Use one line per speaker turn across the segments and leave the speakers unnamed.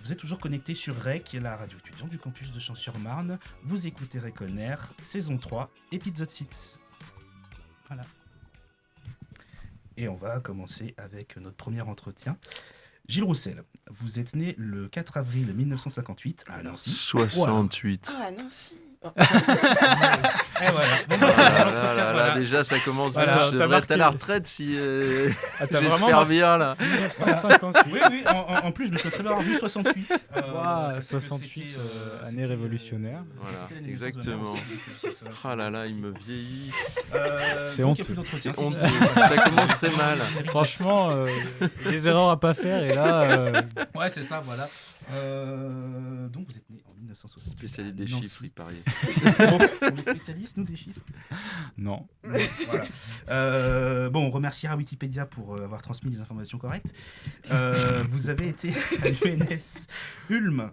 Vous êtes toujours connectés sur REC, la radio étudiante du campus de Champs-sur-Marne. Vous écoutez REC On Air, saison 3, épisode 6. Voilà. Et on va commencer avec notre premier entretien. Gilles Roussel, vous êtes né le 4 avril 1958 à Nancy.
68.
Ah, Nancy.
Et voilà. Bon,
Là, déjà, ça commence bien.
Voilà,
Je
t'as
devrais être à la
marqué.
retraite si
t'as vraiment
j'espère bien, là.
1950.
Oui, en plus, je me souhaite très bien avoir vu 68.
Waouh, 68, année révolutionnaire.
Voilà,
c'était les naissances de
exactement.
Nancy, donc,
Ah là là, il me vieillit.
C'est
donc, il y a
honteux.
plus d'entretien,
C'est honteux. Ça commence très mal.
Franchement, des erreurs à pas faire et là,
Ouais, c'est ça, voilà. Donc vous êtes né en 1968.
Spécialiste des
Nancy.
chiffres, il paraît.
Pour les spécialistes, nous, des chiffres.
non.
Voilà. Bon, on remerciera Wikipédia pour avoir transmis les informations correctes. Vous avez été à l'UNS Ulm,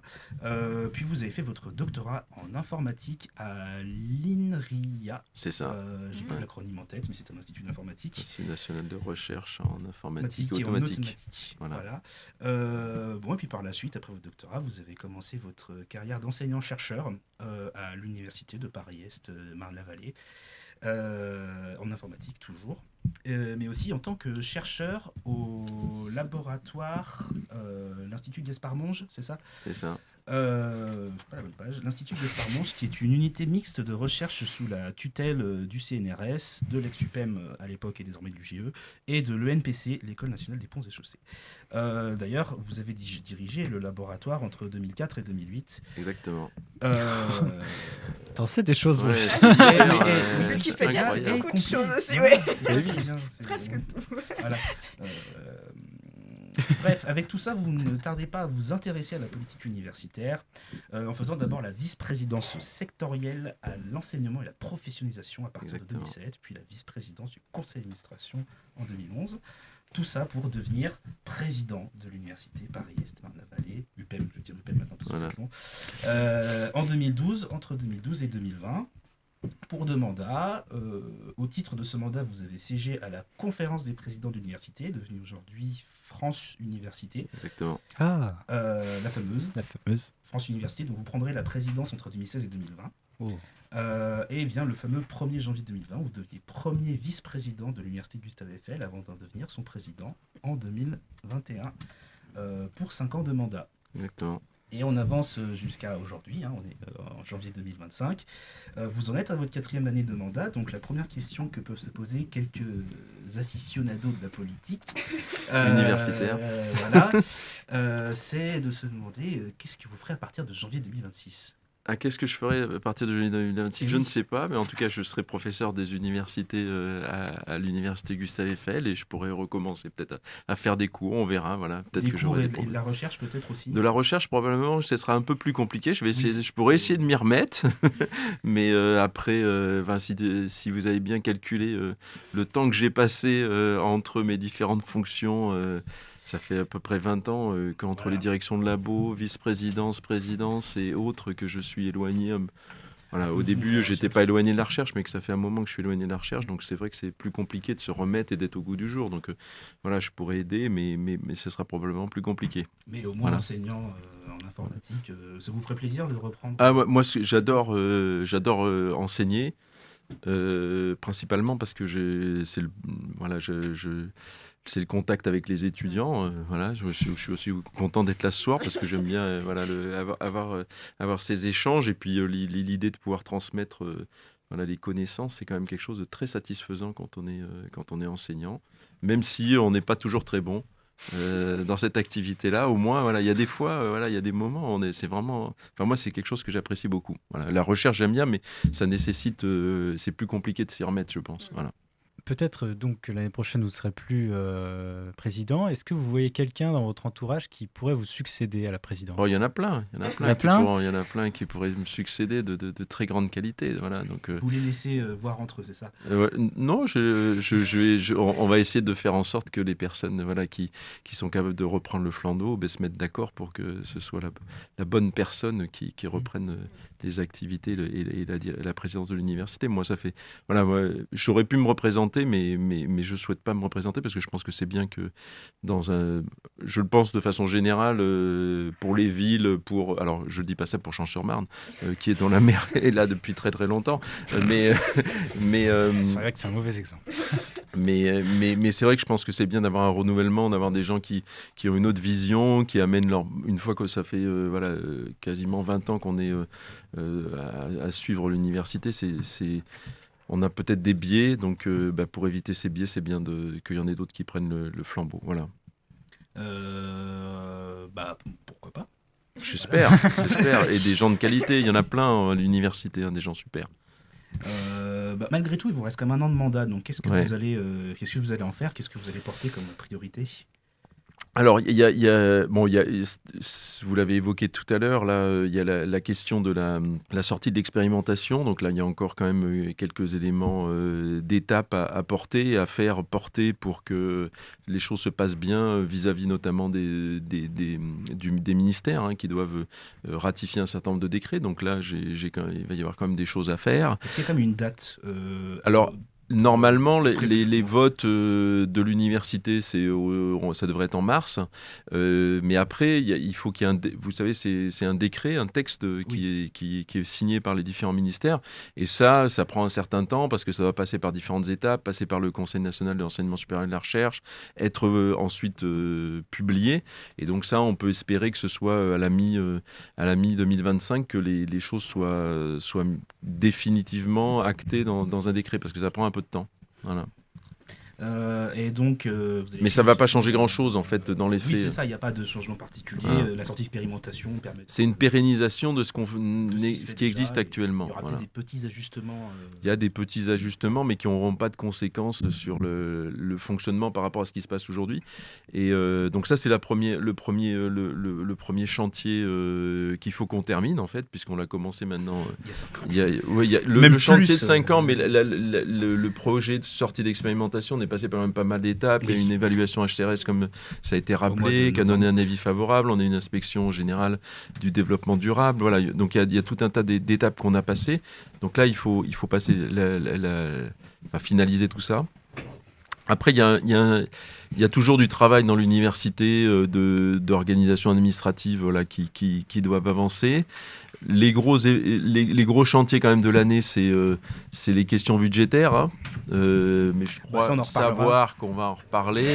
puis vous avez fait votre doctorat en informatique à l'INRIA.
C'est ça.
J'ai plus l'acronyme en tête, mais c'est un institut d'informatique.
Institut national de recherche en informatique
Et en
automatique.
automatique.
Voilà.
Bon, et puis par la suite, après votre doctorat, vous avez commencé votre carrière d'enseignant-chercheur à l'université de Paris-Est, Marne-la-Vallée, en informatique toujours, mais aussi en tant que chercheur au laboratoire, l'Institut Gaspard-Monge, c'est ça ?
C'est ça.
C'est pas la bonne page. L'Institut Gaspard-Monge, qui est une unité mixte de recherche sous la tutelle du CNRS, de l'EXUPEM à l'époque et désormais du GE, et de l'ENPC, l'École nationale des ponts et chaussées. D'ailleurs, vous avez dirigé le laboratoire entre 2004 et 2008.
Exactement.
T'en sais des choses,
Ouais,
ouais.
c'est hyper,
mais
Wikipédia, c'est
incroyable.
beaucoup de choses aussi, ouais.
C'est
oui.
bien, c'est
Presque
bon.
tout.
Voilà. Bref, avec tout ça, vous ne tardez pas à vous intéresser à la politique universitaire, en faisant d'abord la vice-présidence sectorielle à l'enseignement et la professionnalisation à partir
Exactement.
de 2007, puis la vice-présidence du conseil d'administration en 2011. Tout ça pour devenir président de l'université Paris-Est Marne-la-Vallée, UPEM, je veux dire UPEM maintenant tout
Voilà.
simplement, en 2012, entre 2012 et 2020. Pour 2 mandats. Au titre de ce mandat, vous avez siégé à la conférence des présidents d'université, devenue aujourd'hui France Université,
Exactement.
Ah,
la fameuse
la fameuse.
France Université, dont vous prendrez la présidence entre 2016 et 2020.
Oh.
Et vient le fameux 1er janvier 2020, où vous deveniez premier vice-président de l'université Gustave Eiffel avant d'en devenir son président en 2021 pour 5 ans de mandat.
Exactement.
Et on avance jusqu'à aujourd'hui, on est en janvier 2025. Vous en êtes à votre 4e année de mandat, donc la première question que peuvent se poser quelques aficionados de la politique
Universitaire.
voilà, c'est de se demander qu'est-ce que vous ferez à partir de janvier 2026 ?
Ah, qu'est-ce que je ferai à partir de janvier 2026 ?
Oui.
Je ne sais pas, mais en tout cas, je serai professeur des universités à l'université Gustave Eiffel et je pourrais recommencer peut-être à faire des cours, on verra. Voilà. Peut-être
Des
que
cours
j'aurai
et
des
de la recherche peut-être aussi.
De la recherche, probablement, ce sera un peu plus compliqué. Je
Oui.
pourrais essayer de m'y remettre, mais après, si vous avez bien calculé le temps que j'ai passé entre mes différentes fonctions, ça fait à peu près 20 ans qu'entre
Voilà.
les directions de labo, vice-présidence, présidence et autres, que je suis éloigné. Voilà, au début, j'étais pas éloigné de la recherche, mais que ça fait un moment que je suis éloigné de la recherche, donc c'est vrai que c'est plus compliqué de se remettre et d'être au goût du jour. Donc voilà, je pourrais aider, mais ce sera probablement plus compliqué.
Mais au moins
Voilà.
enseignant en informatique, ça vous ferait plaisir de reprendre
Ah, moi, j'adore enseigner, principalement parce que c'est le contact avec les étudiants. Voilà, je suis aussi content d'être là ce soir parce que j'aime bien avoir ces échanges et puis l'idée de pouvoir transmettre les connaissances, c'est quand même quelque chose de très satisfaisant quand on est enseignant, même si on n'est pas toujours très bon. Dans cette activité-là, au moins, il y a des fois, il y a des moments, c'est vraiment... Enfin, moi, c'est quelque chose que j'apprécie beaucoup. Voilà. La recherche, j'aime bien, mais ça nécessite... c'est plus compliqué de s'y remettre, je pense. Voilà.
Peut-être donc que l'année prochaine vous ne serez plus président. Est-ce que vous voyez quelqu'un dans votre entourage qui pourrait vous succéder à la présidence ?
Oh, il y en a plein. Il y en a plein qui pourraient me succéder de très grande qualité. Voilà, donc,
Vous les laissez voir entre eux, c'est ça ?
non, on va essayer de faire en sorte que les personnes qui sont capables de reprendre le flambeau se mettent d'accord pour que ce soit la bonne personne qui reprenne les activités et la présidence de l'université. Moi, j'aurais pu me représenter représenter, mais je ne souhaite pas me représenter parce que je pense que c'est bien que je le pense de façon générale pour les villes, alors je ne dis pas ça pour Champs-sur-Marne, qui est dans la mer et là depuis très très longtemps, mais
c'est vrai que c'est un mauvais exemple.
Mais c'est vrai que je pense que c'est bien d'avoir un renouvellement, d'avoir des gens qui ont une autre vision, qui amènent une fois que ça fait quasiment 20 ans qu'on est à suivre l'université, on a peut-être des biais, donc pour éviter ces biais, c'est bien qu'il y en ait d'autres qui prennent le flambeau. Voilà.
Pourquoi pas.
J'espère. Et des gens de qualité, il y en a plein à l'université, des gens super.
Malgré tout, il vous reste quand même 1 an de mandat, donc qu'est-ce que
Ouais.
vous allez en faire? Qu'est-ce que vous allez porter comme priorité?
Alors, vous l'avez évoqué tout à l'heure, là, il y a la question de la sortie de l'expérimentation. Donc là, il y a encore quand même quelques éléments d'étape à porter, à faire porter pour que les choses se passent bien vis-à-vis notamment des ministères qui doivent ratifier un certain nombre de décrets. Donc là, il va y avoir quand même des choses à faire.
Est-ce qu'il y a quand même une date
Alors, normalement, les votes de l'université, ça devrait être en mars. Mais après, il faut qu'il y ait vous savez, c'est un décret, un texte qui est signé par les différents ministères. Et ça prend un certain temps parce que ça va passer par différentes étapes, passer par le Conseil national de l'enseignement supérieur et de la recherche, être ensuite publié. Et donc ça, on peut espérer que ce soit à la mi-2025 que les choses soient définitivement actées dans un décret, parce que ça prend un peu de temps. Voilà.
Et donc,
mais ça ne va pas changer grand-chose en fait dans les faits.
Oui, c'est ça, il n'y a pas de changement particulier. La sortie d'expérimentation permet...
C'est une pérennisation de ce qui existe actuellement.
Il y aura peut-être des petits ajustements.
Il y a des petits ajustements, mais qui n'auront pas de conséquences sur le fonctionnement par rapport à ce qui se passe aujourd'hui. Et donc ça, c'est le premier chantier qu'il faut qu'on termine en fait, puisqu'on l'a commencé maintenant.
Il y a 5 ans.
Il y a le chantier de 5 ans, mais le projet de sortie d'expérimentation est passé par même pas mal d'étapes. Il y a une évaluation HCRS, comme ça a été rappelé, qui a donné un avis favorable. On a une inspection générale du développement durable. Voilà. Donc il y a tout un tas d'étapes qu'on a passées. Donc là, il faut passer finaliser tout ça. Après, il y a toujours du travail dans l'université d'organisation administrative qui doivent avancer. Les gros chantiers quand même de l'année, c'est les questions budgétaires. Mais je crois savoir qu'on va en reparler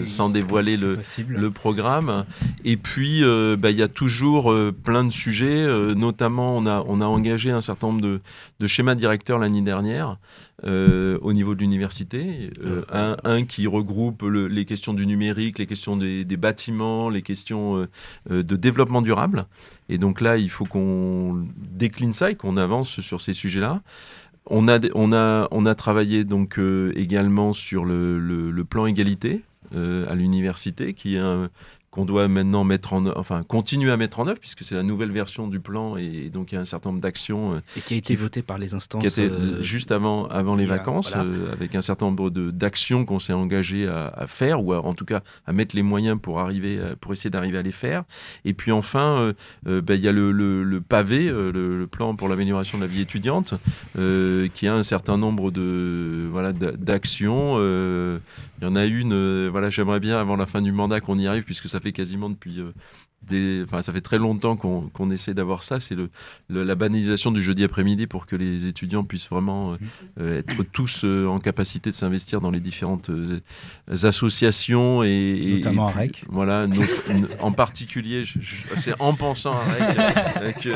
sans dévoiler le programme. Et puis, il y a toujours plein de sujets. Notamment, on a engagé un certain nombre de schémas directeurs l'année dernière. Au niveau de l'université, un qui regroupe les questions du numérique, les questions des bâtiments, les questions de développement durable. Et donc là, il faut qu'on décline ça et qu'on avance sur ces sujets-là. On a travaillé donc également sur le plan égalité à l'université, qui est qu'on doit maintenant continuer à mettre en œuvre, puisque c'est la nouvelle version du plan, et donc il y a un certain nombre d'actions.
Et qui a été voté par les instances.
Qui était juste avant les vacances, avec un certain nombre d'actions qu'on s'est engagé à faire, ou en tout cas à mettre les moyens pour essayer d'arriver à les faire. Et puis enfin, il y a le pavé, le plan pour l'amélioration de la vie étudiante, qui a un certain nombre d'actions. Il y en a une, j'aimerais bien avant la fin du mandat qu'on y arrive, puisque ça fait quasiment depuis ça fait très longtemps qu'on essaie d'avoir ça. C'est la banalisation du jeudi après-midi pour que les étudiants puissent vraiment être tous en capacité de s'investir dans les différentes associations.
Notamment à REC.
Voilà, en particulier, c'est en pensant à REC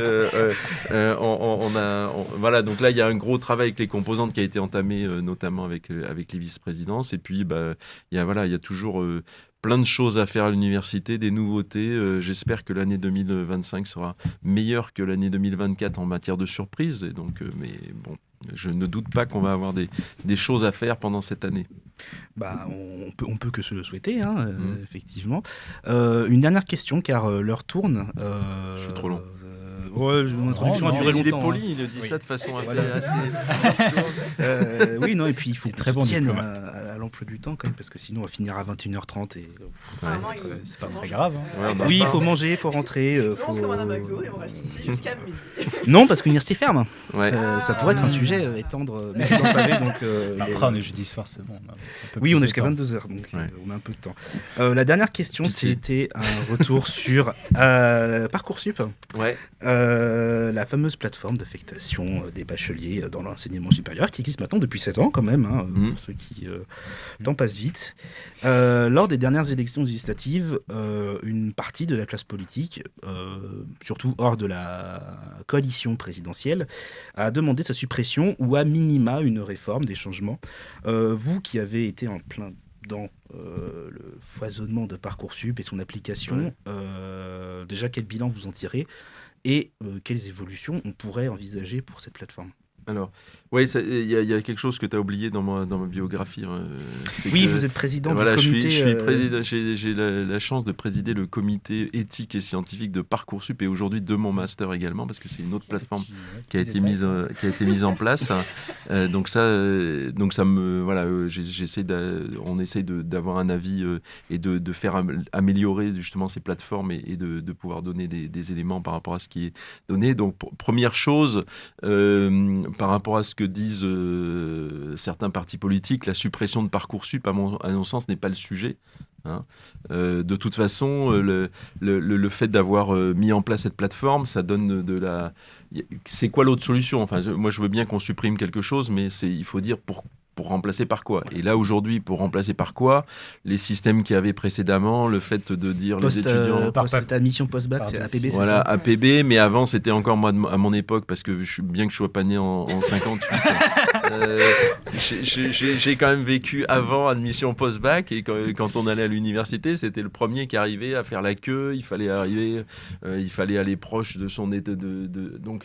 voilà, donc là, il y a un gros travail avec les composantes qui a été entamé, notamment avec les vice-présidences. Et puis, il y a toujours plein de choses à faire à l'université, des nouveautés. J'espère que l'année 2025 sera meilleure que l'année 2024 en matière de surprises. Et donc, mais bon, je ne doute pas qu'on va avoir des choses à faire pendant cette année.
On peut que se le souhaiter, effectivement. Une dernière question, car l'heure tourne.
Je suis trop long.
Mon introduction a duré longtemps.
Il est poli, il dit ça de façon assez...
et puis il faut qu'on se tienne à l'emploi du temps quand même, parce que sinon on va finir à 21h30 et
Vraiment,
C'est pas très grave.
Ouais, on a
oui, il
faim.
faut manger, il faut rentrer.
on se commande un McDo et on reste ici jusqu'à midi.
Non, parce que l'université ferme.
Ouais.
Ça pourrait être un sujet étendre, mais c'est dans le pavé, donc.
Après, on est jeudi soir, c'est bon.
Oui, on est jusqu'à 22h, donc on a un peu de temps. La dernière question,
Pitié.
c'était un retour sur Parcoursup,
Ouais.
la fameuse plateforme d'affectation des bacheliers dans l'enseignement supérieur, qui existe maintenant depuis 7 ans quand même, hein, pour ceux qui... le temps passe vite. Lors des dernières élections législatives, une partie de la classe politique, surtout hors de la coalition présidentielle, a demandé sa suppression ou à minima une réforme, des changements. Vous qui avez été en plein dans le foisonnement de Parcoursup et son application, déjà quel bilan vous en tirez et quelles évolutions on pourrait envisager pour cette plateforme?
Alors, oui, il y a quelque chose que tu as oublié dans ma biographie. C'est
Oui,
que,
vous êtes président
voilà,
du comité.
je suis président, j'ai la chance de présider le comité éthique et scientifique de Parcoursup et aujourd'hui de mon master également, parce que c'est une autre plateforme qui a été mise en place. Donc ça me voilà, on essaye d'avoir un avis et de faire améliorer justement ces plateformes et de pouvoir donner des éléments par rapport à ce qui est donné. Donc première chose, par rapport à ce que disent certains partis politiques, la suppression de Parcoursup, à mon sens, n'est pas le sujet. Hein. De toute façon, le fait d'avoir mis en place cette plateforme, ça donne de la... C'est quoi l'autre solution? Enfin, moi, je veux bien qu'on supprime quelque chose, mais il faut dire pour remplacer par quoi? Et là, aujourd'hui, pour remplacer par quoi? Les systèmes qu'il y avait précédemment, le fait de dire les étudiants...
Admission post-bac, c'est APB, c'est
voilà,
ça?
APB, mais avant, c'était encore moi, à mon époque, parce que bien que je sois pas né en 58, j'ai quand même vécu avant admission post-bac, et quand on allait à l'université, c'était le premier qui arrivait à faire la queue, il fallait aller proche de son état donc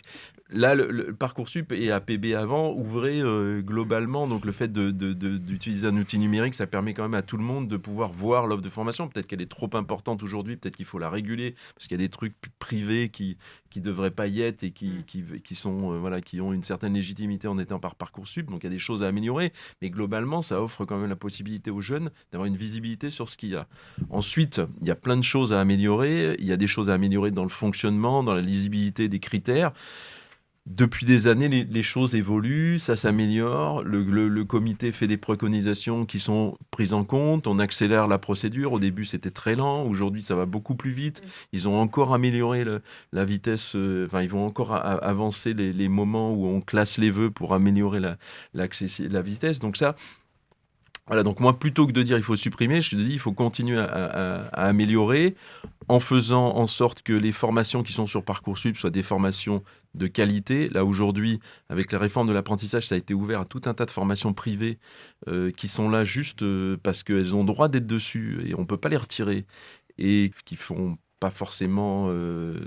là, le Parcoursup et APB avant ouvraient globalement, donc le fait d'utiliser un outil numérique, ça permet quand même à tout le monde de pouvoir voir l'offre de formation. Peut-être qu'elle est trop importante aujourd'hui, peut-être qu'il faut la réguler, parce qu'il y a des trucs privés qui devraient pas y être et qui sont qui ont une certaine légitimité en étant par Parcoursup. Donc il y a des choses à améliorer, mais globalement, ça offre quand même la possibilité aux jeunes d'avoir une visibilité sur ce qu'il y a. Ensuite, il y a plein de choses à améliorer. Il y a des choses à améliorer dans le fonctionnement, dans la lisibilité des critères. Depuis des années, les choses évoluent, ça s'améliore, le comité fait des préconisations qui sont prises en compte, on accélère la procédure, au début c'était très lent, aujourd'hui ça va beaucoup plus vite, ils ont encore amélioré la vitesse, ils vont encore avancer les moments où on classe les vœux pour améliorer la vitesse, donc ça... Voilà, donc moi, plutôt que de dire il faut supprimer, je te dis il faut continuer à améliorer en faisant en sorte que les formations qui sont sur Parcoursup soient des formations de qualité. Là, aujourd'hui, avec la réforme de l'apprentissage, ça a été ouvert à tout un tas de formations privées qui sont là juste parce qu'elles ont droit d'être dessus et on ne peut pas les retirer et qui font pas forcément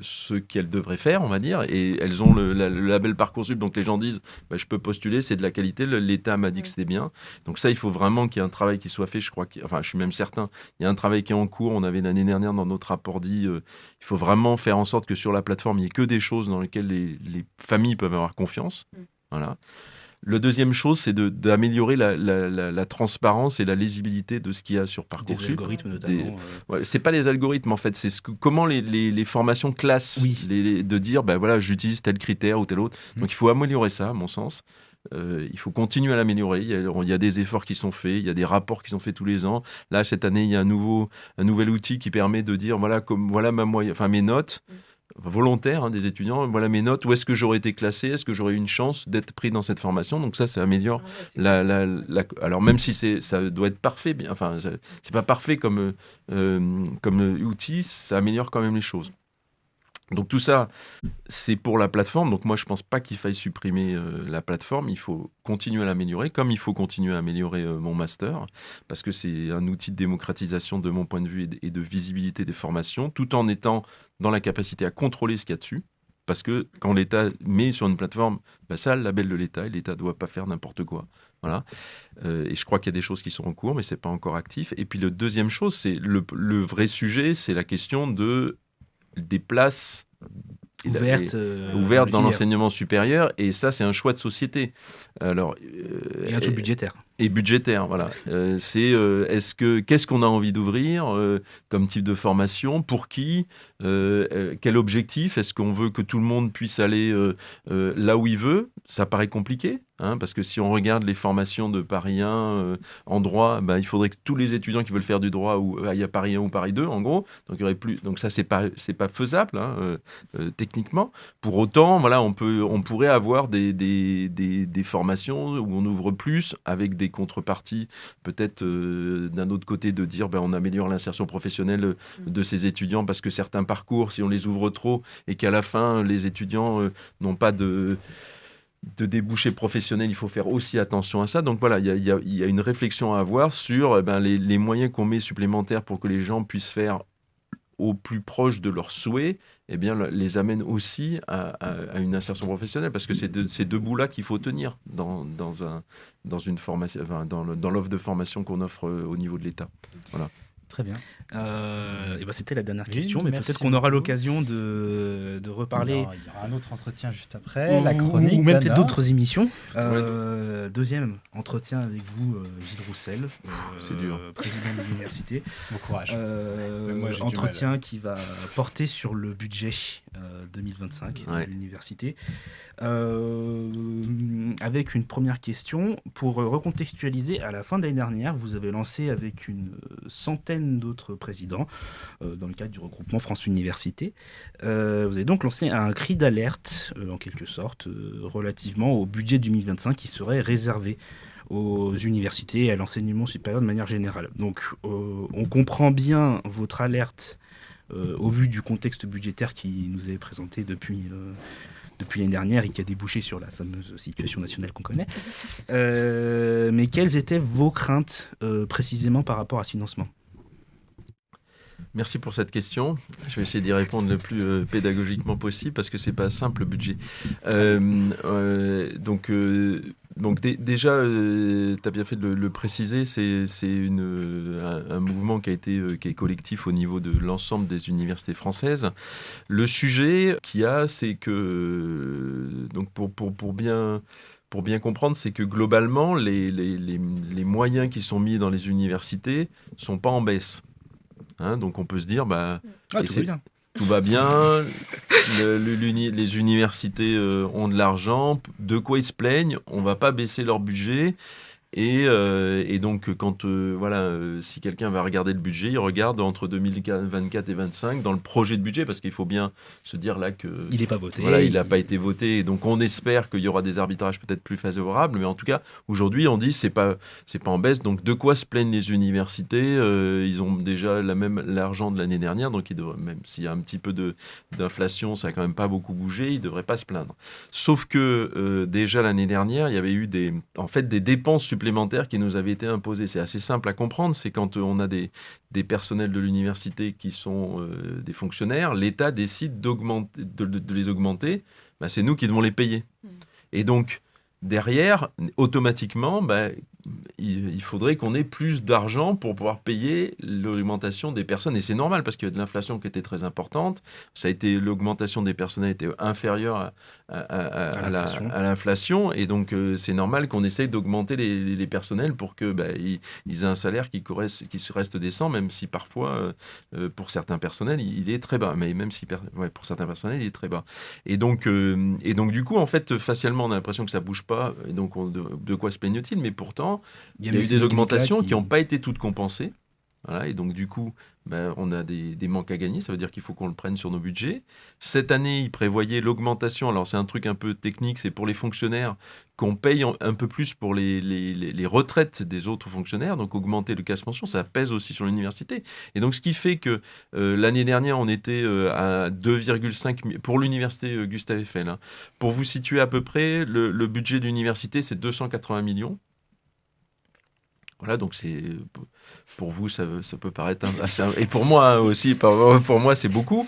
ce qu'elles devraient faire, on va dire, et elles ont le label Parcoursup, donc les gens disent je peux postuler, c'est de la qualité, l'État m'a dit que c'était bien. Donc ça, il faut vraiment qu'il y ait un travail qui soit fait, je crois, je suis même certain, il y a un travail qui est en cours, on avait l'année dernière dans notre rapport dit, il faut vraiment faire en sorte que sur la plateforme, il n'y ait que des choses dans lesquelles les familles peuvent avoir confiance. Voilà. Le deuxième chose, c'est d'améliorer la transparence et la lisibilité de ce qu'il y a sur Parcoursup.
Des algorithmes notamment.
C'est pas les algorithmes en fait, c'est comment les formations classent, de dire j'utilise tel critère ou tel autre. Donc il faut améliorer ça, à mon sens. Il faut continuer à l'améliorer. Il y a des efforts qui sont faits, il y a des rapports qui sont faits tous les ans. Là, cette année, il y a un nouvel outil qui permet de dire mes notes. Volontaires des étudiants, voilà mes notes, où est-ce que j'aurais été classé, est-ce que j'aurais eu une chance d'être pris dans cette formation, donc ça améliore alors même si ça doit être parfait, c'est pas parfait comme outil, ça améliore quand même les choses. Donc tout ça, c'est pour la plateforme. Donc moi, je ne pense pas qu'il faille supprimer la plateforme. Il faut continuer à l'améliorer, comme il faut continuer à améliorer mon master, parce que c'est un outil de démocratisation de mon point de vue et de visibilité des formations, tout en étant dans la capacité à contrôler ce qu'il y a dessus. Parce que quand l'État met sur une plateforme, ça a le label de l'État, et l'État ne doit pas faire n'importe quoi. Voilà. Et je crois qu'il y a des choses qui sont en cours, mais ce n'est pas encore actif. Et puis la deuxième chose, c'est le vrai sujet, c'est la question des places ouverte dans l'enseignement supérieur, et ça, c'est un choix de société. Alors,
et un choix budgétaire.
Et budgétaire, voilà. Qu'est-ce qu'on a envie d'ouvrir comme type de formation, pour qui, quel objectif, est-ce qu'on veut que tout le monde puisse aller là où il veut? Ça paraît compliqué, parce que si on regarde les formations de Paris 1 en droit, il faudrait que tous les étudiants qui veulent faire du droit aillent à Paris 1 ou Paris 2, en gros. Donc, il y aurait plus. Donc ça, c'est pas faisable, techniquement. Pour autant, voilà, on pourrait avoir des formations où on ouvre plus, avec des contreparties, peut-être d'un autre côté, de dire on améliore l'insertion professionnelle de ces étudiants, parce que certains parcours, si on les ouvre trop et qu'à la fin, les étudiants n'ont pas de débouchés professionnels, il faut faire aussi attention à ça. Donc voilà, il y a une réflexion à avoir sur les moyens qu'on met supplémentaires pour que les gens puissent faire au plus proche de leurs souhaits, les amène aussi à une insertion professionnelle, parce que c'est ces deux bouts-là qu'il faut tenir dans une formation, dans l'offre de formation qu'on offre au niveau de l'État. Voilà.
Très bien.
C'était la dernière
Oui,
question, mais
merci
peut-être qu'on aura
beaucoup.
l'occasion de reparler.
Non, il y aura un autre entretien juste après, la chronique.
Ou même
d'Anna.
peut-être d'autres émissions. Deuxième entretien avec vous, Gilles Roussel,
C'est dur.
président de l'université.
Bon courage. Moi, j'ai du
Entretien qui va porter sur le budget 2025
Ouais.
de l'université. Avec une première question. Pour recontextualiser, à la fin de l'année dernière, vous avez lancé avec une centaine d'autres présidents, dans le cadre du regroupement France Université. Vous avez donc lancé un cri d'alerte, en quelque sorte, relativement au budget 2025 qui serait réservé aux universités et à l'enseignement supérieur de manière générale. Donc on comprend bien votre alerte au vu du contexte budgétaire qui nous est présenté depuis l'année dernière et qui a débouché sur la fameuse situation nationale qu'on connaît. Mais quelles étaient vos craintes précisément par rapport à ce financement ?
Merci pour cette question. Je vais essayer d'y répondre le plus pédagogiquement possible, parce que c'est pas simple, le budget. Déjà, tu as bien fait de le préciser, c'est un mouvement qui est collectif au niveau de l'ensemble des universités françaises. Le sujet qu'il y a, c'est que, donc pour bien comprendre, c'est que globalement, les moyens qui sont mis dans les universités sont pas en baisse. Donc on peut se dire, tout va bien, les universités ont de l'argent, de quoi ils se plaignent, on ne va pas baisser leur budget. Et donc, si quelqu'un va regarder le budget, il regarde entre 2024 et 2025 dans le projet de budget, parce qu'il faut bien se dire là que
il n'est pas voté.
Voilà, il n'a pas été voté. Et donc, on espère qu'il y aura des arbitrages peut-être plus favorables. Mais en tout cas, aujourd'hui, on dit c'est pas en baisse. Donc, de quoi se plaignent les universités ? Ils ont déjà l'argent de l'année dernière. Donc, même s'il y a un petit peu d'inflation, ça n'a quand même pas beaucoup bougé. Ils ne devraient pas se plaindre. Sauf que déjà l'année dernière, il y avait eu des dépenses supplémentaires qui nous avaient été imposées. C'est assez simple à comprendre. C'est quand on a des personnels de l'université qui sont des fonctionnaires, l'État décide de les augmenter. C'est nous qui devons les payer. Et donc, derrière, automatiquement, il faudrait qu'on ait plus d'argent pour pouvoir payer l'augmentation des personnes. Et c'est normal, parce qu'il y a de l'inflation qui était très importante. L'augmentation des personnels était inférieure à l'inflation. Et donc, c'est normal qu'on essaye d'augmenter les personnels pour qu'ils aient un salaire qui se reste décent, même si parfois, pour certains personnels, il est très bas. Mais même si pour certains personnels, il est très bas. Et donc, du coup, en fait, facialement, on a l'impression que ça ne bouge pas. Et donc, de quoi se plaignent-ils ? Mais pourtant, il y a eu des augmentations qui n'ont pas été toutes compensées. Voilà, et donc, du coup, on a des manques à gagner. Ça veut dire qu'il faut qu'on le prenne sur nos budgets. Cette année, ils prévoyaient l'augmentation. Alors, c'est un truc un peu technique. C'est pour les fonctionnaires qu'on paye un peu plus pour les retraites des autres fonctionnaires. Donc, augmenter le casse-pension, ça pèse aussi sur l'université. Et donc, ce qui fait que l'année dernière, on était à 2,5 millions pour l'université Gustave Eiffel. Pour vous situer à peu près, le budget de l'université, c'est 280 millions. Voilà, donc pour vous, ça peut paraître assez... Et pour moi aussi, pour moi, c'est beaucoup.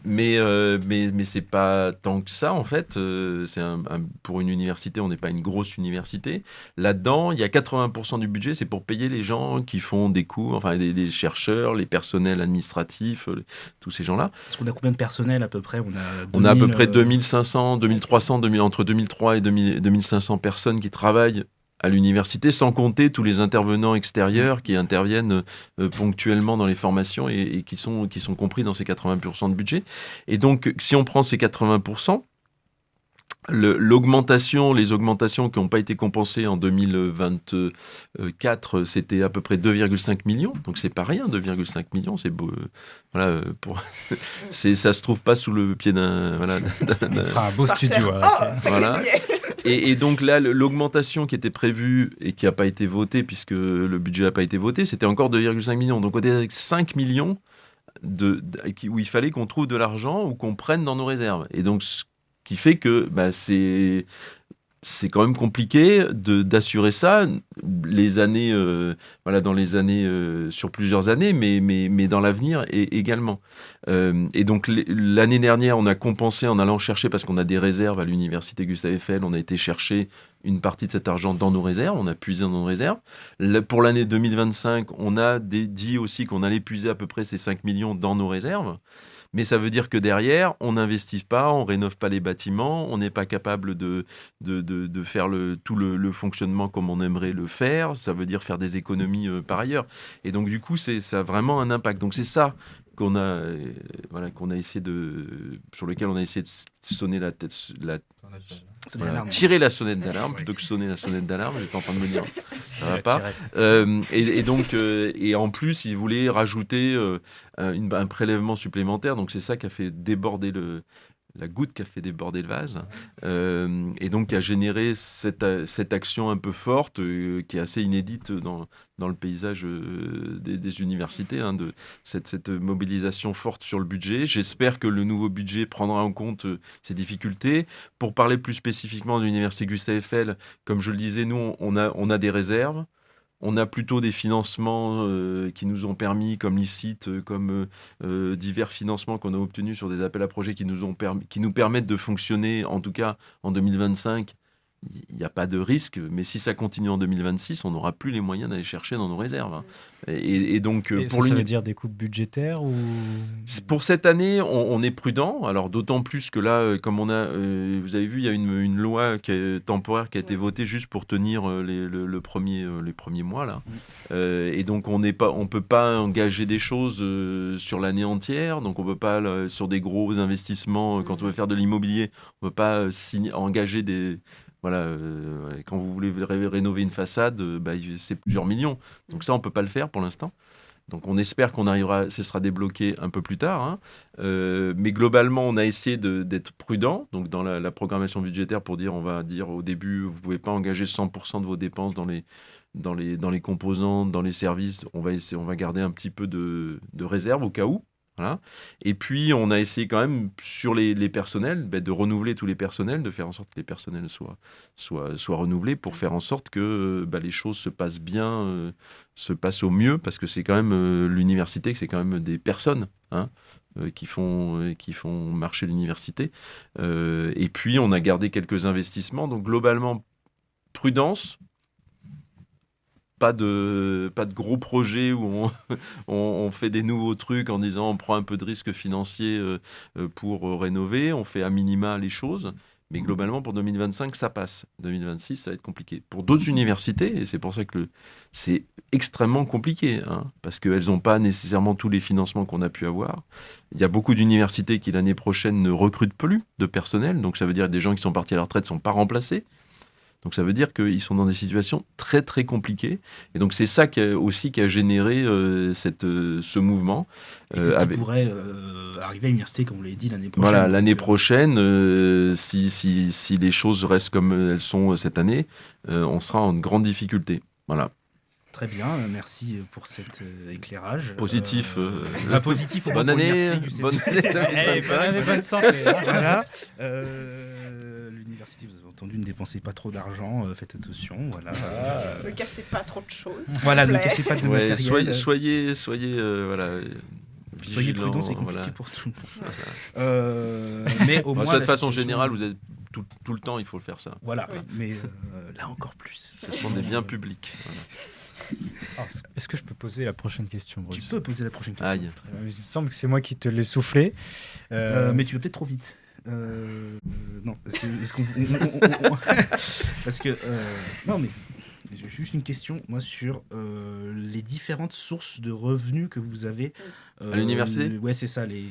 Mais c'est pas tant que ça, en fait. Pour une université, on n'est pas une grosse université. Là-dedans, il y a 80% du budget, c'est pour payer les gens qui font des cours, enfin les chercheurs, les personnels administratifs, tous ces gens-là.
Parce qu'on a combien de personnel à peu près?
On a à peu près 2500, 2300, entre 2003 et 2500 personnes qui travaillent à l'université, sans compter tous les intervenants extérieurs qui interviennent ponctuellement dans les formations et qui sont compris dans ces 80% de budget. Et donc, si on prend ces 80%, les augmentations qui n'ont pas été compensées en 2024, c'était à peu près 2,5 millions. Donc, c'est pas rien, 2,5 millions. C'est beau. Ça se trouve pas sous le pied d'un.
Un beau studio.
Voilà. Et donc là, l'augmentation qui était prévue et qui n'a pas été votée, puisque le budget n'a pas été voté, c'était encore 2,5 millions. Donc on était avec 5 millions où il fallait qu'on trouve de l'argent ou qu'on prenne dans nos réserves. Et donc ce qui fait que c'est quand même compliqué d'assurer ça les années, dans les années, sur plusieurs années, mais dans l'avenir également. Et donc l'année dernière, on a compensé en allant chercher, parce qu'on a des réserves à l'université Gustave Eiffel, on a été chercher une partie de cet argent dans nos réserves, on a puisé dans nos réserves. Pour l'année 2025, on a dit aussi qu'on allait puiser à peu près ces 5 millions dans nos réserves. Mais ça veut dire que derrière, on n'investit pas, on rénove pas les bâtiments, on n'est pas capable de faire tout le fonctionnement comme on aimerait le faire. Ça veut dire faire des économies par ailleurs. Et donc, du coup, ça a vraiment un impact. Donc, c'est ça qu'on a essayé sur lequel on a essayé de sonner tirer la sonnette d'alarme plutôt que sonner la sonnette d'alarme. J'étais en train de me dire, ça va pas. Et donc, et en plus, ils voulaient rajouter un prélèvement supplémentaire. Donc, c'est ça qui a fait déborder la goutte qui a fait déborder le vase, et donc qui a généré cette action un peu forte, qui est assez inédite dans le paysage des universités, de cette mobilisation forte sur le budget. J'espère que le nouveau budget prendra en compte ces difficultés. Pour parler plus spécifiquement de l'université Gustave Eiffel, comme je le disais, nous, on a des réserves. On a plutôt des financements qui nous ont permis, comme l'ICIT, comme divers financements qu'on a obtenus sur des appels à projets qui nous permettent de fonctionner, en tout cas en 2025. Il n'y a pas de risque, mais si ça continue en 2026, on n'aura plus les moyens d'aller chercher dans nos réserves. Et donc,
ça veut dire des coupes budgétaires ou...
Pour cette année, on est prudent. Alors d'autant plus que là, comme on a, vous avez vu, il y a une loi temporaire qui a été votée juste pour tenir les premiers mois là. Et donc on peut pas engager des choses sur l'année entière. Donc on peut pas sur des gros investissements. Quand on veut faire de l'immobilier, on peut pas engager des quand vous voulez rénover une façade, c'est plusieurs millions. Donc ça, on ne peut pas le faire pour l'instant. Donc on espère qu'on arrivera, ce sera débloqué un peu plus tard. Mais globalement, on a essayé d'être prudent. Donc dans la programmation budgétaire, on va dire au début, vous ne pouvez pas engager 100% de vos dépenses dans les composants, dans les services. On va garder un petit peu de réserve au cas où. Voilà. Et puis, on a essayé quand même, sur les personnels, de renouveler tous les personnels, de faire en sorte que les personnels soient renouvelés pour faire en sorte que les choses se passent bien, se passent au mieux, parce que c'est quand même l'université, c'est quand même des personnes qui font marcher l'université. Et puis, on a gardé quelques investissements. Donc, globalement, prudence. Pas de gros projets où on fait des nouveaux trucs en disant on prend un peu de risque financier pour rénover. On fait à minima les choses. Mais globalement, pour 2025, ça passe. 2026, ça va être compliqué. Pour d'autres universités, et c'est pour ça que c'est extrêmement compliqué, parce qu'elles n'ont pas nécessairement tous les financements qu'on a pu avoir. Il y a beaucoup d'universités qui, l'année prochaine, ne recrutent plus de personnel. Donc, ça veut dire que des gens qui sont partis à la retraite ne sont pas remplacés. Donc ça veut dire qu'ils sont dans des situations très très compliquées. Et donc c'est ça qui a généré ce mouvement.
Et c'est ce qui pourrait arriver à l'université, comme vous l'avez dit, l'année prochaine.
Voilà, l'année prochaine, si les choses restent comme elles sont cette année, on sera en grande difficulté. Voilà.
Très bien, merci pour cet éclairage.
Positif.
Positif
bonne année. Bonne
année, bonne santé.
Voilà. L'université, vous avez entendu, ne dépensez pas trop d'argent, faites attention. Voilà.
Ne cassez pas trop de choses.
Voilà, ne cassez pas de matériel.
Soyez
Soyez
vigilant.
prudents, c'est compliqué
Voilà.
pour tout le monde. Mais au
Bon,
moins,
ça, de
la
façon
situation-
générale, vous êtes tout le temps, il faut le faire ça.
Voilà,
Oui.
mais là encore plus.
Ce sont des biens publics. Voilà.
Alors, est-ce que je peux poser la prochaine question,
Tu
Bruce?
peux poser la prochaine question.
Aïe.
Très bien. Il me semble que c'est moi qui te l'ai soufflé.
Mais tu vas peut-être trop vite. Non, est-ce qu'on. Parce que. Non, mais j'ai juste une question, moi, sur les différentes sources de revenus que vous avez.
À l'université ?
Ouais, c'est ça, les.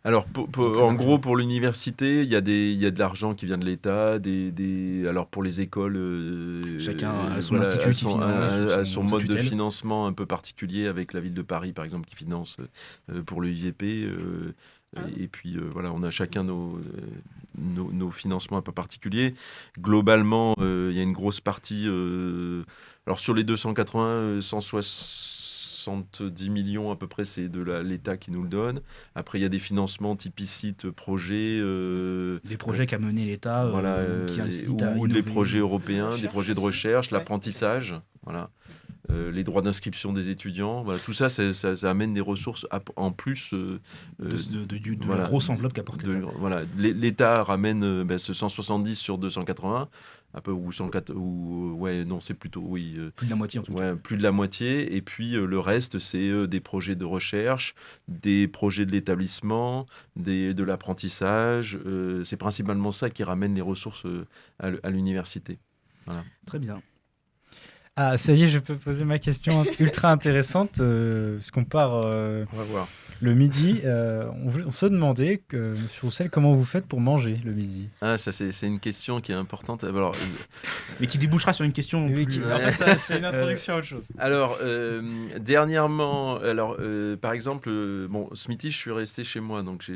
Alors,
Très
en
bien.
gros, pour l'université, il y a de l'argent qui vient de l'État. Alors, pour les écoles,
Chacun a son institut qui finance,
a
son
son mode de
tutelle.
financement un peu particulier, avec la ville de Paris, par exemple, qui finance pour le IVP. Et puis, voilà, on a chacun nos financements un peu particuliers. Globalement, il y a une grosse partie. Alors, sur les 280, 170 millions à peu près, c'est de l'État qui nous le donne. Après, il y a des financements typicites, projets.
Des projets qu'a mené l'État
Voilà,
qui incitent à
ou des
innover.
projets européens, des
Recherche
projets de
aussi.
recherche,
Ouais.
l'apprentissage, voilà. Les droits d'inscription des étudiants, voilà, tout ça, ça amène des ressources en plus.
De
Voilà,
la grosse enveloppe qu'apporte l'État.
Voilà, l'État ramène ce 170 sur 280, un peu, ou 104, ouais, non, c'est plutôt, oui,
Plus de la moitié en tout cas.
ouais, plus de la moitié. Et puis le reste, c'est des projets de recherche, des projets de l'établissement, de l'apprentissage. C'est principalement ça qui ramène les ressources à l'université.
Très bien.
Ah, ça y est, je peux poser ma question ultra intéressante, parce qu'on part
On va voir.
le midi. On se demandait, Monsieur Roussel, comment vous faites pour manger le midi?
Ah, ça, c'est une question qui est importante. Alors,
Mais qui débouchera sur une question.
Oui,
plus-
en fait, c'est une introduction à autre chose.
Dernièrement, par exemple, bon, Smithy, je suis resté chez moi, donc je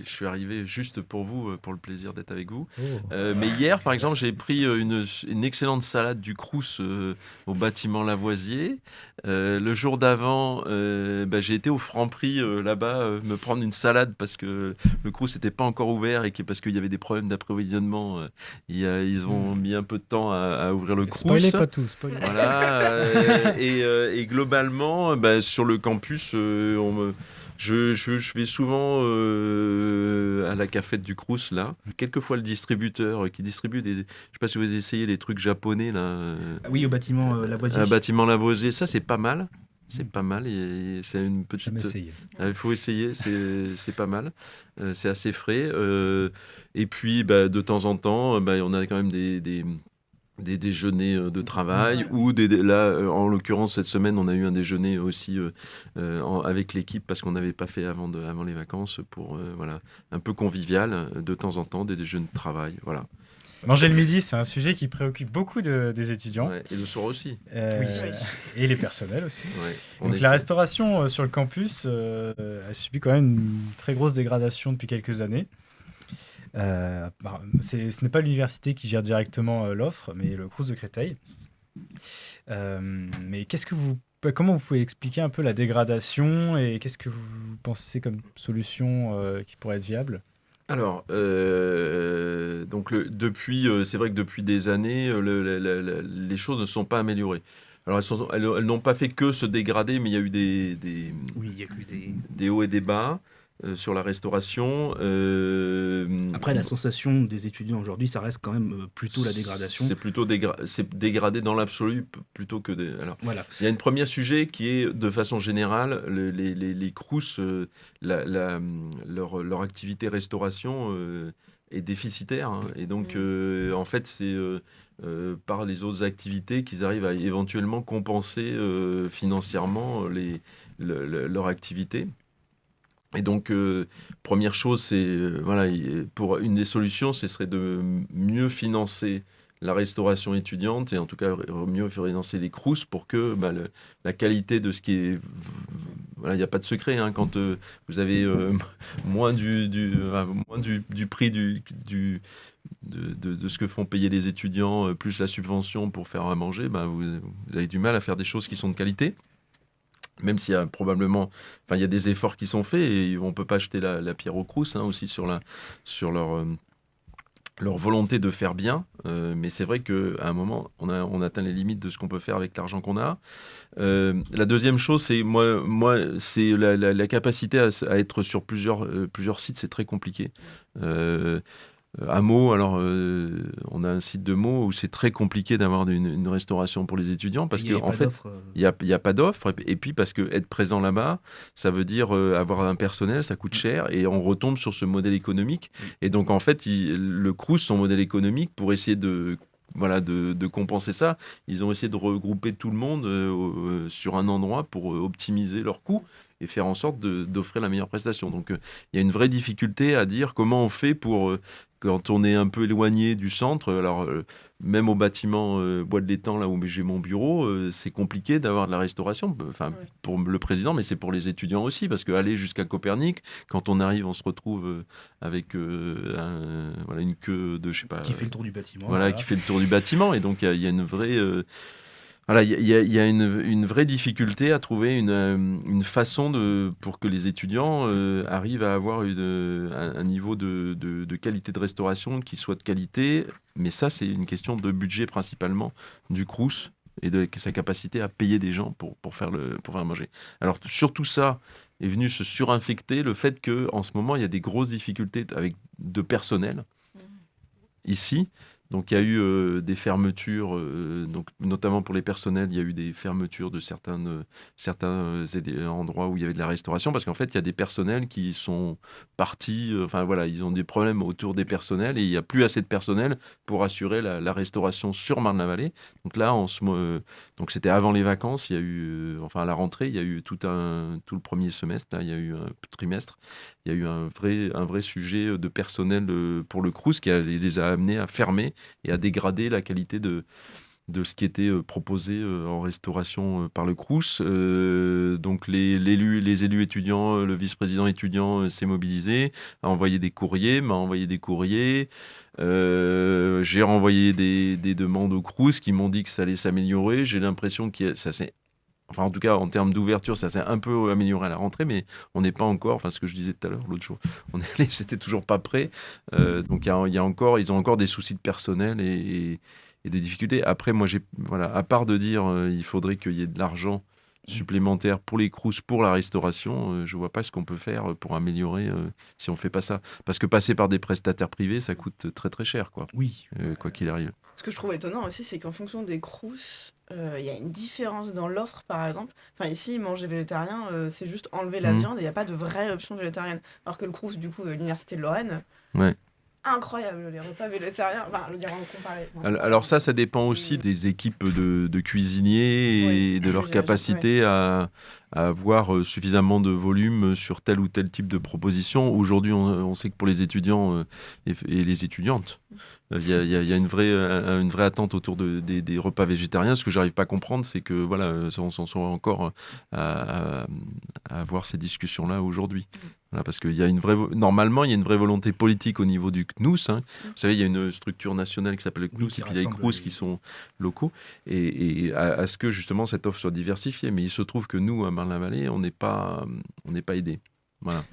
suis arrivé juste pour vous, pour le plaisir d'être avec vous. Mais hier, par exemple, j'ai pris une excellente salade du Crous au bâtiment Lavoisier. Le jour d'avant, j'ai été au Franprix là-bas me prendre une salade parce que le Crous n'était pas encore ouvert et parce qu'il y avait des problèmes d'approvisionnement. Ils ont mis un peu de temps à ouvrir le Crous.
Spoilez pas tout. Spoilez.
Voilà, et globalement, sur le campus, je vais souvent à la cafette du Crous, là. Quelquefois le distributeur qui distribue des... Je sais pas si vous avez essayé les trucs japonais, là.
Ah oui, au bâtiment Lavoisier.
Un bâtiment Lavoisier, ça c'est pas mal. C'est pas mal, et c'est une petite...
Jamais essayé.
Il faut essayer, c'est pas mal. C'est assez frais. Et puis, de temps en temps, on a quand même des déjeuners de travail, ou là, en l'occurrence, cette semaine, on a eu un déjeuner aussi avec l'équipe, parce qu'on n'avait pas fait avant les vacances, pour voilà, un peu convivial, de temps en temps, des déjeuners de travail. Voilà.
Manger le midi, c'est un sujet qui préoccupe beaucoup des étudiants.
Ouais, et le soir aussi.
Euh,
Oui.
Et les personnels aussi.
Ouais,
Donc la restauration sur le campus a subi quand même une très grosse dégradation depuis quelques années. Ce n'est pas l'université qui gère directement l'offre, mais le Crous de Créteil. Mais comment vous pouvez expliquer un peu la dégradation et qu'est-ce que vous pensez comme solution qui pourrait être viable?
Alors, donc c'est vrai que depuis des années, les choses ne sont pas améliorées. Alors, elles n'ont pas fait que se dégrader, mais il y a eu
Oui, il y a eu des.
des hauts et des bas sur la restauration.
Après, la sensation des étudiants aujourd'hui, ça reste quand même plutôt la dégradation.
C'est plutôt c'est dégradé dans l'absolu plutôt que Alors,
Voilà.
il y a un premier sujet qui est, de façon générale, les Crous, leur activité restauration est déficitaire. Hein. Et donc, en fait, c'est par les autres activités qu'ils arrivent à éventuellement compenser financièrement leur activité. Et donc, première chose, c'est, voilà, pour une des solutions, ce serait de mieux financer la restauration étudiante, et en tout cas mieux financer les Crous pour que la qualité de ce qui est... Voilà, il n'y a pas de secret, hein, quand vous avez moins du prix de ce que font payer les étudiants, plus la subvention pour faire à manger, vous avez du mal à faire des choses qui sont de qualité. Même s'il y a probablement... Enfin, il y a des efforts qui sont faits, et on ne peut pas jeter la pierre aux Crous, hein, aussi sur leur leur volonté de faire bien, mais c'est vrai qu'à un moment, on atteint les limites de ce qu'on peut faire avec l'argent qu'on a. La deuxième chose, c'est c'est la capacité à être sur plusieurs sites, c'est très compliqué. À Meaux, alors on a un site de Meaux où c'est très compliqué d'avoir une restauration pour les étudiants parce
Il y avait
qu'en
pas
fait,
d'offre,
il n'y a pas d'offre. Et puis parce que être présent là-bas, ça veut dire avoir un personnel, ça coûte cher et on retombe sur ce modèle économique. Et donc en fait, le Crous, son modèle économique, pour essayer de compenser ça, ils ont essayé de regrouper tout le monde sur un endroit pour optimiser leurs coûts et faire en sorte d'offrir la meilleure prestation. Donc il y a une vraie difficulté à dire comment on fait pour, quand on est un peu éloigné du centre, alors même au bâtiment Bois de l'Étang, là où j'ai mon bureau, c'est compliqué d'avoir de la restauration, enfin pour le président, mais c'est pour les étudiants aussi, parce qu'aller jusqu'à Copernic, quand on arrive, on se retrouve avec une queue de, je sais pas...
qui fait le tour du bâtiment.
Voilà, qui fait le tour du bâtiment. Et donc, il y a une vraie... Voilà, il y a une vraie difficulté à trouver une façon pour que les étudiants arrivent à avoir un niveau de qualité de restauration qui soit de qualité. Mais ça, c'est une question de budget principalement du Crous et de sa capacité à payer des gens pour faire manger. Alors, surtout ça est venu se surinfecter le fait qu'en ce moment, il y a des grosses difficultés de personnel ici. Donc il y a eu des fermetures, donc, notamment pour les personnels, il y a eu des fermetures de certains endroits où il y avait de la restauration, parce qu'en fait, il y a des personnels qui sont partis, enfin voilà, ils ont des problèmes autour des personnels, et il n'y a plus assez de personnel pour assurer la restauration sur Marne-la-Vallée. Donc là, donc c'était avant les vacances, il y a eu, enfin à la rentrée, il y a eu tout le premier semestre, là, il y a eu un trimestre, il y a eu un vrai sujet de personnel pour le Crous qui les a amenés à fermer et à dégrader la qualité de ce qui était proposé en restauration par le Crous. Donc les élus étudiants, le vice-président étudiant s'est mobilisé, m'a envoyé des courriers. J'ai renvoyé des demandes au Crous qui m'ont dit que ça allait s'améliorer. J'ai l'impression que ça s'est... Enfin, en tout cas, en termes d'ouverture, ça s'est un peu amélioré à la rentrée, mais on n'est pas encore, enfin, ce que je disais tout à l'heure, l'autre jour, on est allé, c'était toujours pas prêt. Donc, ils ont encore des soucis de personnel et des difficultés. Après, moi, à part de dire il faudrait qu'il y ait de l'argent supplémentaire pour les Crous, pour la restauration, je vois pas ce qu'on peut faire pour améliorer si on fait pas ça. Parce que passer par des prestataires privés, ça coûte très très cher, quoi.
Oui.
Quoi qu'il arrive.
Ce que je trouve étonnant aussi, c'est qu'en fonction des Crous, il y a une différence dans l'offre, par exemple. Enfin, ici, manger végétarien, c'est juste enlever la viande et il n'y a pas de vraie option végétarienne. Alors que le Crous, du coup, l'Université de Lorraine, incroyable, les repas végétariens. Enfin, le dire en comparé.
Alors ça dépend aussi des équipes de cuisiniers et de leur capacité à avoir suffisamment de volume sur tel ou tel type de proposition. Aujourd'hui, on sait que pour les étudiants et les étudiantes, il y a une vraie attente autour des repas végétariens. Ce que j'arrive pas à comprendre, c'est que voilà, on s'en soit encore à avoir ces discussions-là aujourd'hui. Voilà, parce qu'il y a normalement, il y a une vraie volonté politique au niveau du CNUS. Hein. Vous savez, il y a une structure nationale qui s'appelle le CNUS, et puis il y a les Crous qui sont locaux, et à ce que justement cette offre soit diversifiée. Mais il se trouve que nous, à Marne-la-Vallée, on n'est pas aidés. Voilà.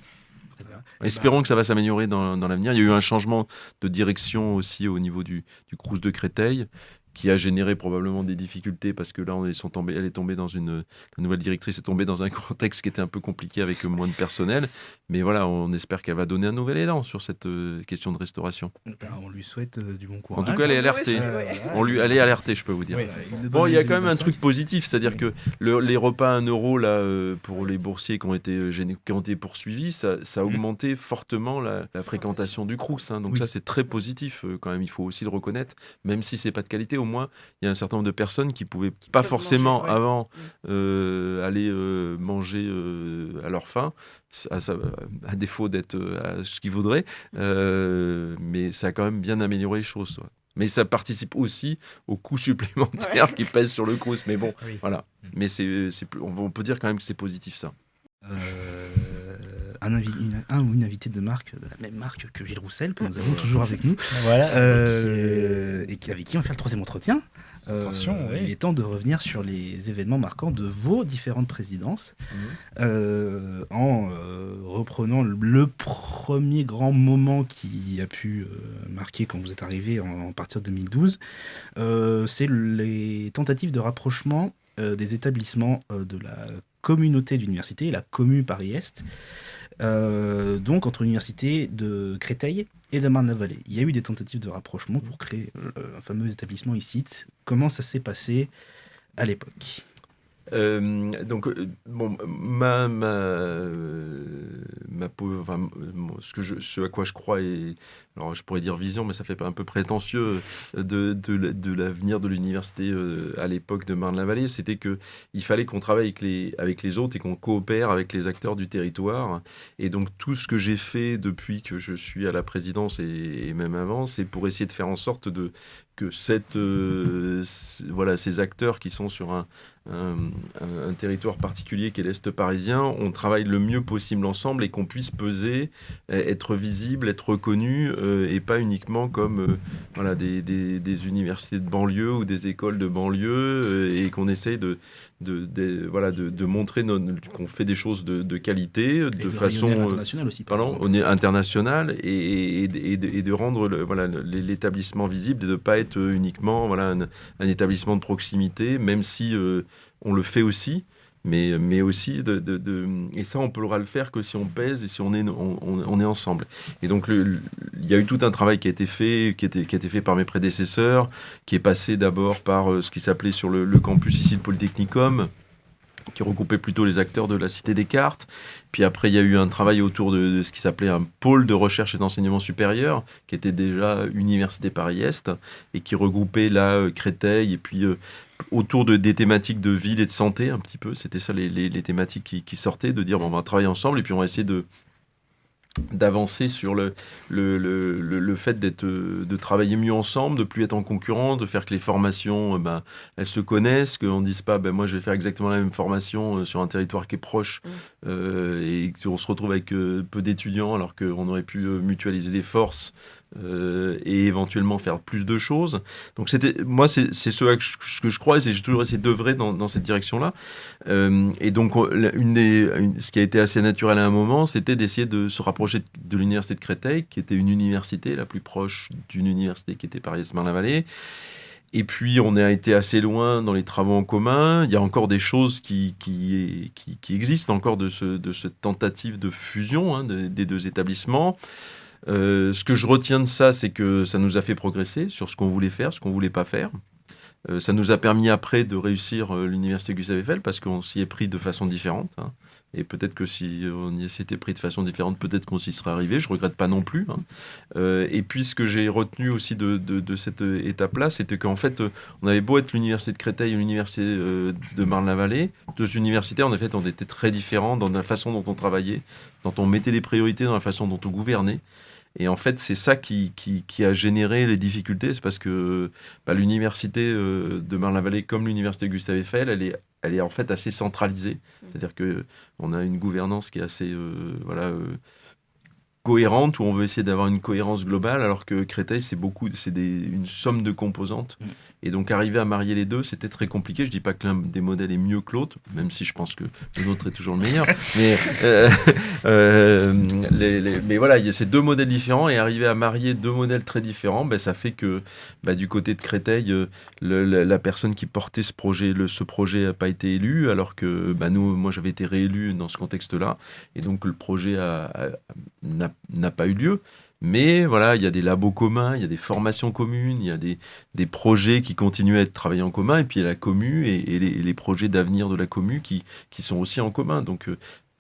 Espérons que ça va s'améliorer dans l'avenir. Il y a eu un changement de direction aussi au niveau du Crous de Créteil, qui a généré probablement des difficultés parce que là, la nouvelle directrice est tombée dans un contexte qui était un peu compliqué avec moins de personnel. Mais voilà, on espère qu'elle va donner un nouvel élan sur cette question de restauration.
On lui souhaite du bon courage.
En tout cas, elle est alertée. Elle est alertée, je peux vous dire. Bon, il y a quand même un truc positif, c'est-à-dire que les repas à 1 euro là, pour les boursiers qui ont été poursuivis, ça a augmenté fortement la fréquentation du Crous. Hein. Donc ça, c'est très positif quand même, il faut aussi le reconnaître, même si c'est pas de qualité. Au moins, il y a un certain nombre de personnes qui pouvaient pas forcément avant aller manger à leur faim, à défaut d'être à ce qu'ils voudraient, mais ça a quand même bien amélioré les choses. Mais ça participe aussi aux coûts supplémentaires qui pèsent sur le Crous. Mais bon, voilà. Mais on peut dire quand même que c'est positif, ça.
un ou une invitée de marque, de la même marque que Gilles Roussel, que nous avons toujours avec nous,
Voilà.
avec qui on va faire le troisième entretien.
Attention, oui.
Il est temps de revenir sur les événements marquants de vos différentes présidences, en reprenant le premier grand moment qui a pu marquer quand vous êtes arrivé en partir de 2012. C'est les tentatives de rapprochement des établissements de la communauté d'université, la commu Paris-Est, donc entre l'université de Créteil et de Marne-la-Vallée. Il y a eu des tentatives de rapprochement pour créer un fameux établissement ici. Comment ça s'est passé à l'époque ?
Donc, bon, ce à quoi je crois, et alors je pourrais dire vision, mais ça fait un peu prétentieux de l'avenir de l'université à l'époque de Marne-la-Vallée, c'était qu'il fallait qu'on travaille avec les autres et qu'on coopère avec les acteurs du territoire. Et donc, tout ce que j'ai fait depuis que je suis à la présidence et même avant, c'est pour essayer de faire en sorte que ces acteurs qui sont sur un territoire particulier qui est l'Est parisien, on travaille le mieux possible ensemble et qu'on puisse peser, être visible, être reconnu, et pas uniquement comme des universités de banlieue ou des écoles de banlieue, et qu'on essaye de montrer qu'on fait des choses de qualité,
Et
de façon
internationale aussi.
on est international, et de rendre l'établissement visible, et de ne pas être uniquement un établissement de proximité, même si on le fait aussi, mais aussi et ça on pourra le faire que si on pèse et si on est ensemble. Et donc il y a eu tout un travail qui a été fait par mes prédécesseurs, qui est passé d'abord par ce qui s'appelait sur le campus ici, le Polytechnicum, qui regroupait plutôt les acteurs de la Cité des Cartes. Puis après, il y a eu un travail autour de ce qui s'appelait un pôle de recherche et d'enseignement supérieur, qui était déjà Université Paris-Est, et qui regroupait là Créteil, et puis autour des thématiques de ville et de santé, un petit peu. C'était ça les thématiques qui sortaient, de dire bon, on va travailler ensemble, et puis on va essayer d'avancer sur le fait de travailler mieux ensemble, de plus être en concurrence, de faire que les formations elles se connaissent, qu'on ne dise pas moi je vais faire exactement la même formation sur un territoire qui est proche, et qu'on se retrouve avec peu d'étudiants alors qu'on aurait pu mutualiser les forces et éventuellement faire plus de choses. Donc c'est ce que je crois, et j'ai toujours essayé d'œuvrer dans cette direction-là. Et donc ce qui a été assez naturel à un moment, c'était d'essayer de se rapprocher de l'université de Créteil, qui était une université la plus proche d'une université qui était Paris-Marne-la-Vallée. Et puis, on a été assez loin dans les travaux en commun. Il y a encore des choses qui existent encore de cette tentative de fusion des deux établissements. Ce que je retiens de ça, c'est que ça nous a fait progresser sur ce qu'on voulait faire, ce qu'on ne voulait pas faire. Ça nous a permis après de réussir l'université Gustave Eiffel, parce qu'on s'y est pris de façon différente. Et peut-être que si on y s'était pris de façon différente, peut-être qu'on s'y serait arrivé. Je ne regrette pas non plus. Et puis ce que j'ai retenu aussi de cette étape-là, c'était qu'en fait, on avait beau être l'université de Créteil et l'université de Marne-la-Vallée, deux universités, en effet, on était très différents dans la façon dont on travaillait, dont on mettait les priorités, dans la façon dont on gouvernait. Et en fait, c'est ça qui a généré les difficultés. C'est parce que l'université de Marne-la-Vallée, comme l'université Gustave Eiffel, elle est en fait assez centralisée. C'est-à-dire qu'on a une gouvernance qui est assez cohérente, où on veut essayer d'avoir une cohérence globale, alors que Créteil, c'est une somme de composantes. Et donc, arriver à marier les deux, c'était très compliqué. Je ne dis pas que l'un des modèles est mieux que l'autre, même si je pense que l'autre est toujours le meilleur. Mais voilà, il y a ces deux modèles différents, et arriver à marier deux modèles très différents, ça fait que du côté de Créteil, la personne qui portait ce projet n'a pas été élue, alors que moi, j'avais été réélu dans ce contexte-là. Et donc, le projet n'a pas eu lieu. Mais voilà, il y a des labos communs, il y a des formations communes, il y a des projets qui continuent à être travaillés en commun, et puis il y a la commu et les projets d'avenir de la commu qui sont aussi en commun. Donc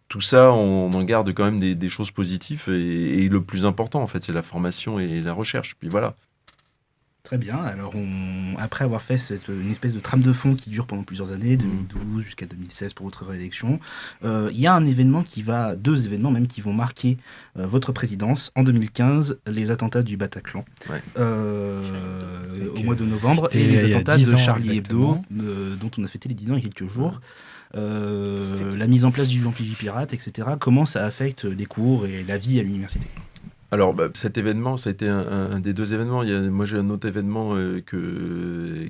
tout ça, on en garde quand même des choses positives, et le plus important, en fait, c'est la formation et la recherche. Puis voilà.
Très bien. Alors, après avoir fait une espèce de trame de fond qui dure pendant plusieurs années, 2012 jusqu'à 2016 pour votre réélection, il y a deux événements même qui vont marquer votre présidence. En 2015, les attentats du Bataclan, au mois de novembre, et les attentats de Charlie Hebdo, dont on a fêté les 10 ans il y a quelques jours. la mise en place du Vigipirate, etc. Comment ça affecte les cours et la vie à l'université?
Alors, cet événement, ça a été un des deux événements. Moi, j'ai un autre événement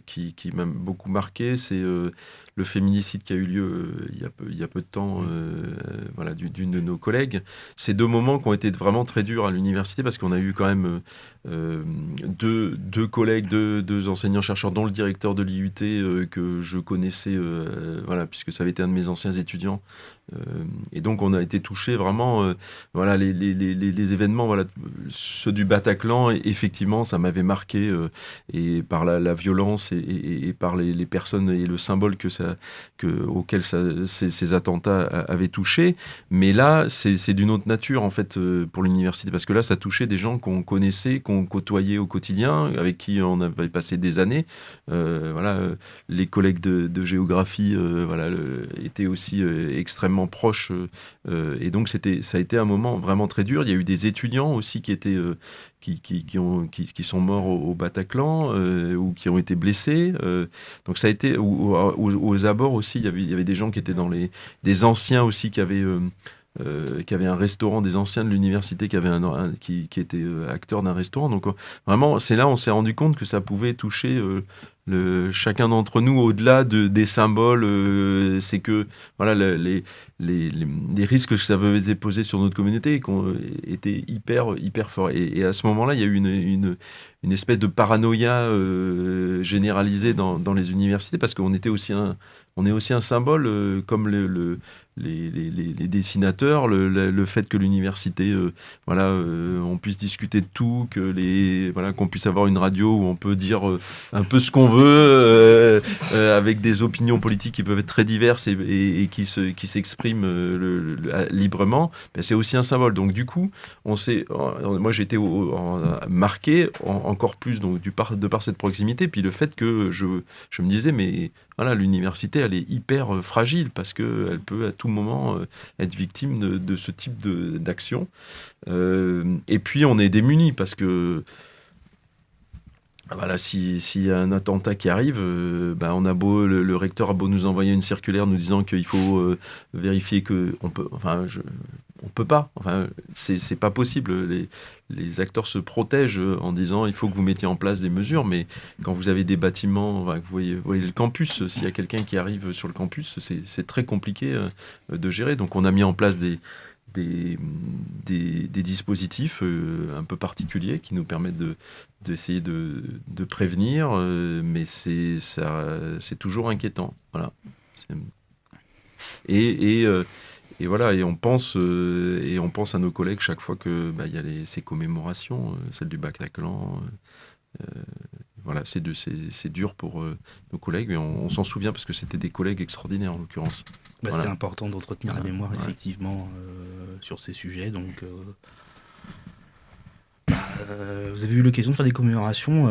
qui m'a beaucoup marqué, c'est le féminicide qui a eu lieu il y a peu de temps voilà, d'une de nos collègues. Ces deux moments qui ont été vraiment très durs à l'université parce qu'on a eu quand même deux collègues, deux enseignants-chercheurs, dont le directeur de l'IUT que je connaissais, voilà, puisque ça avait été un de mes anciens étudiants. Et donc, on a été touchés vraiment, voilà, les événements, voilà, ceux du Bataclan, et effectivement, ça m'avait marqué et par la violence et par les personnes et le symbole auquel ces attentats avaient touché. Mais là, c'est d'une autre nature, en fait, pour l'université, parce que là, ça touchait des gens qu'on connaissait, qu'on côtoyait au quotidien, avec qui on avait passé des années. Voilà, les collègues de géographie voilà, étaient aussi extrêmement proches. Et donc, ça a été un moment vraiment très dur. Il y a eu des étudiants aussi qui étaient... qui sont morts au Bataclan ou qui ont été blessés. Donc ça a été aux abords aussi. Il y avait des gens qui étaient des anciens aussi qui avaient un restaurant, des anciens de l'université qui étaient acteurs d'un restaurant. Donc vraiment, c'est là on s'est rendu compte que ça pouvait toucher chacun d'entre nous au-delà des symboles. C'est que voilà les risques que ça avait posé sur notre communauté étaient hyper forts. Et à ce moment-là, il y a eu une espèce de paranoïa généralisée dans les universités parce qu'on était aussi on est aussi un symbole comme les dessinateurs, le fait que l'université, voilà, on puisse discuter de tout, qu'on puisse avoir une radio où on peut dire un peu ce qu'on veut, avec des opinions politiques qui peuvent être très diverses et qui s'expriment librement, ben c'est aussi un symbole. Donc du coup, moi j'ai été marqué encore plus donc, de par cette proximité, puis le fait que je me disais, mais voilà, l'université, elle est hyper fragile parce qu'elle peut à tout moment être victime de ce type d'action. Et puis, on est démunis parce que voilà, s'il y a un attentat qui arrive, on a beau, le recteur a beau nous envoyer une circulaire nous disant qu'il faut vérifier on peut pas. Enfin, c'est pas possible. Les acteurs se protègent en disant il faut que vous mettiez en place des mesures, mais quand vous avez des bâtiments, vous voyez le campus, s'il y a quelqu'un qui arrive sur le campus, c'est très compliqué de gérer. Donc on a mis en place des dispositifs un peu particuliers qui nous permettent d'essayer de prévenir, mais c'est toujours inquiétant. Voilà. Et voilà, et on pense à nos collègues chaque fois que il y a ces commémorations, celle du Bataclan. Voilà, c'est dur pour nos collègues, mais on s'en souvient parce que c'était des collègues extraordinaires en l'occurrence.
Voilà. C'est important d'entretenir la mémoire effectivement sur ces sujets. Donc, vous avez eu l'occasion de faire des commémorations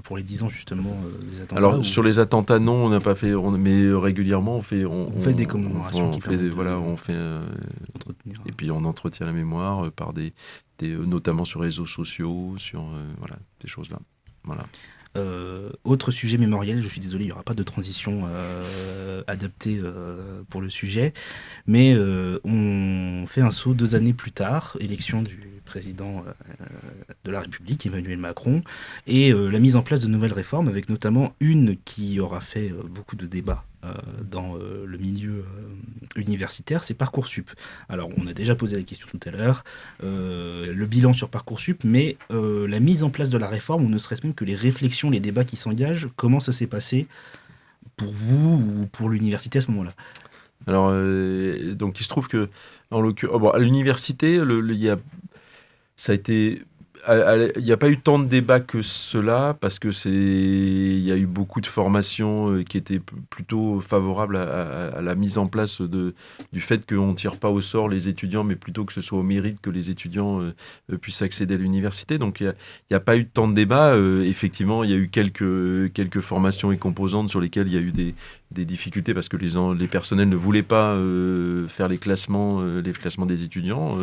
pour les 10 ans justement des attentats?
Alors sur les attentats, non, on n'a pas fait, mais régulièrement on fait
des commémorations
on fait
entretenir.
Et puis on entretient la mémoire par notamment sur les réseaux sociaux, sur des choses là. Voilà.
Autre sujet mémoriel, je suis désolé, il n'y aura pas de transition adaptée pour le sujet, mais on fait un saut 2 années plus tard, élection du président de la République, Emmanuel Macron, et la mise en place de nouvelles réformes, avec notamment une qui aura fait beaucoup de débats dans le milieu universitaire, c'est Parcoursup. Alors, on a déjà posé la question tout à l'heure, le bilan sur Parcoursup, mais la mise en place de la réforme, ou ne serait-ce même que les réflexions, les débats qui s'engagent, comment ça s'est passé pour vous ou pour l'université à ce moment-là?
Alors, donc il se trouve que, à l'université, ça a été... Il n'y a pas eu tant de débats que cela parce que il y a eu beaucoup de formations qui étaient plutôt favorables à la mise en place du fait qu'on ne tire pas au sort les étudiants, mais plutôt que ce soit au mérite que les étudiants puissent accéder à l'université. Donc il n'y a pas eu tant de débats. Effectivement, il y a eu quelques formations et composantes sur lesquelles il y a eu des difficultés parce que les personnels ne voulaient pas faire les classements des étudiants.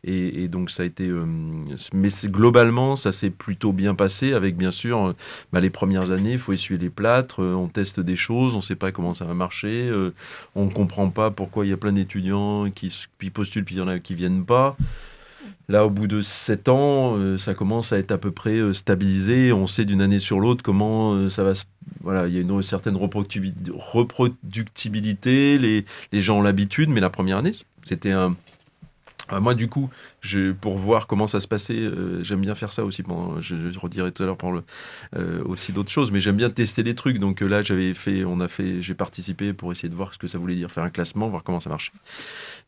Et donc ça a été... mais globalement, ça s'est plutôt bien passé avec, bien sûr, les premières années, il faut essuyer les plâtres, on teste des choses, on ne sait pas comment ça va marcher, on ne comprend pas pourquoi il y a plein d'étudiants qui postulent, puis il y en a qui ne viennent pas. Là, au bout de 7 ans, ça commence à être à peu près stabilisé. On sait d'une année sur l'autre comment ça va se... Voilà, il y a une certaine reproductibilité, les gens ont l'habitude, mais la première année, c'était un... Moi, du coup, pour voir comment ça se passait, j'aime bien faire ça aussi. Je redirai tout à l'heure aussi d'autres choses, mais j'aime bien tester les trucs. Donc là, j'ai participé pour essayer de voir ce que ça voulait dire, faire un classement, voir comment ça marchait.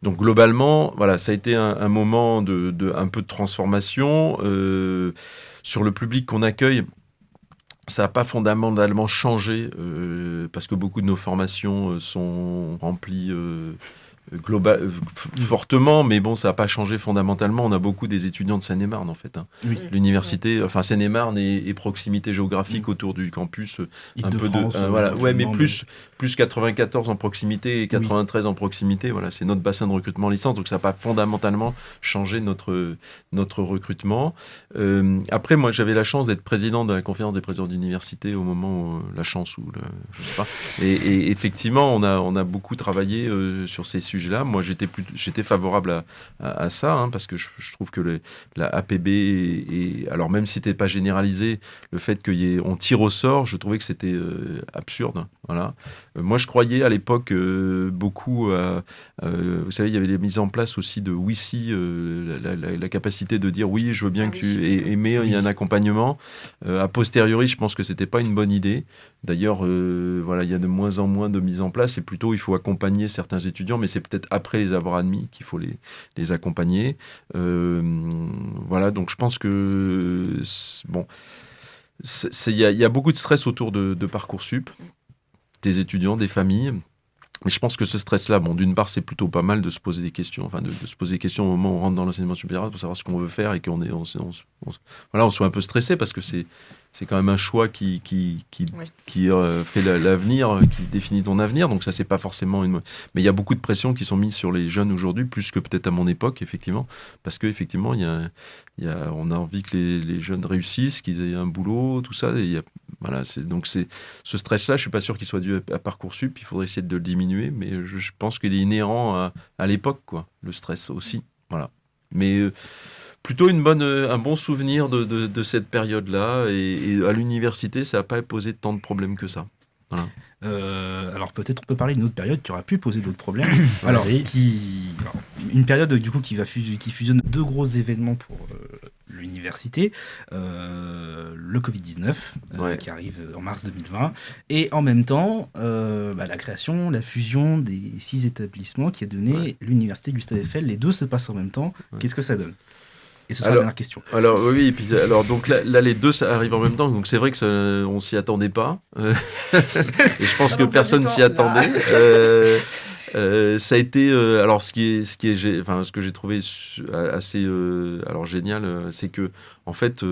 Donc globalement, voilà, ça a été un moment un peu de transformation. Sur le public qu'on accueille, ça n'a pas fondamentalement changé, parce que beaucoup de nos formations sont remplies... fortement, mais bon, ça n'a pas changé fondamentalement. On a beaucoup des étudiants de Seine-et-Marne, en fait.
Oui.
L'université, enfin Seine-et-Marne et proximité géographique autour du campus, un peu de... voilà, ouais, mais plus 94 en proximité et 93 en proximité. Voilà, c'est notre bassin de recrutement licence, donc ça n'a pas fondamentalement changé notre recrutement. Après, moi, j'avais la chance d'être président de la conférence des présidents d'université au moment où, je sais pas. Et effectivement, on a beaucoup travaillé sur ces sujets-là. Moi, j'étais favorable à ça, hein, parce que je trouve que la APB, alors même si c'était pas généralisé, le fait qu'on tire au sort, je trouvais que c'était absurde. Voilà. Moi, je croyais à l'époque beaucoup vous savez, il y avait les mises en place aussi de WICI, la capacité de dire oui, je veux bien mais il y a un accompagnement. A posteriori, je pense que c'était pas une bonne idée. D'ailleurs, voilà, il y a de moins en moins de mise en place. C'est plutôt, il faut accompagner certains étudiants, mais c'est peut-être après les avoir admis qu'il faut les accompagner. Voilà, donc je pense que bon, il y a beaucoup de stress autour de Parcoursup, des étudiants, des familles. Mais je pense que ce stress-là, bon, d'une part, c'est plutôt pas mal de se poser des questions, enfin de se poser des questions au moment où on rentre dans l'enseignement supérieur pour savoir ce qu'on veut faire et qu'on on soit un peu stressé parce que c'est quand même un choix qui fait l'avenir, qui définit ton avenir. Donc ça, c'est pas forcément une... Mais il y a beaucoup de pressions qui sont mises sur les jeunes aujourd'hui, plus que peut-être à mon époque, effectivement. Parce qu'effectivement, on a envie que les jeunes réussissent, qu'ils aient un boulot, tout ça. Et voilà, donc ce stress-là, je suis pas sûr qu'il soit dû à Parcoursup. Il faudrait essayer de le diminuer. Mais je pense qu'il est inhérent à l'époque, quoi, le stress aussi. Voilà. Mais... plutôt un bon souvenir de cette période-là. Et à l'université, ça n'a pas posé tant de problèmes que ça. Voilà.
Alors peut-être on peut parler d'une autre période qui aurait pu poser d'autres problèmes. Alors, une période du coup qui fusionne deux gros événements pour l'université, le Covid-19 qui arrive en mars 2020, et en même temps la création, la fusion des 6 établissements qui a donné l'université Gustave Eiffel. Les deux se passent en même temps. Qu'est-ce que ça donne ? Et ce sera la dernière question.
Alors oui, et puis donc là les deux ça arrive en même temps, donc c'est vrai que on s'y attendait pas. Et je pense que personne s'y attendait. Ça a été alors ce que j'ai trouvé assez génial, c'est que en fait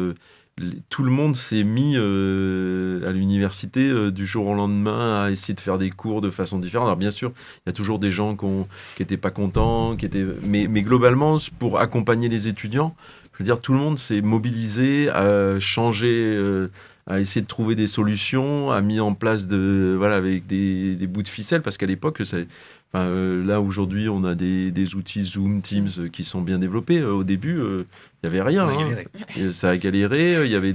tout le monde s'est mis à l'université du jour au lendemain à essayer de faire des cours de façon différente. Alors bien sûr, il y a toujours des gens qui n'étaient pas contents, mais globalement, pour accompagner les étudiants, je veux dire, tout le monde s'est mobilisé à changer, à essayer de trouver des solutions, a mis en place avec des bouts de ficelle, parce qu'à l'époque, là aujourd'hui, on a des outils Zoom, Teams qui sont bien développés. Au début, il n'y avait rien. Ça a galéré. Il y avait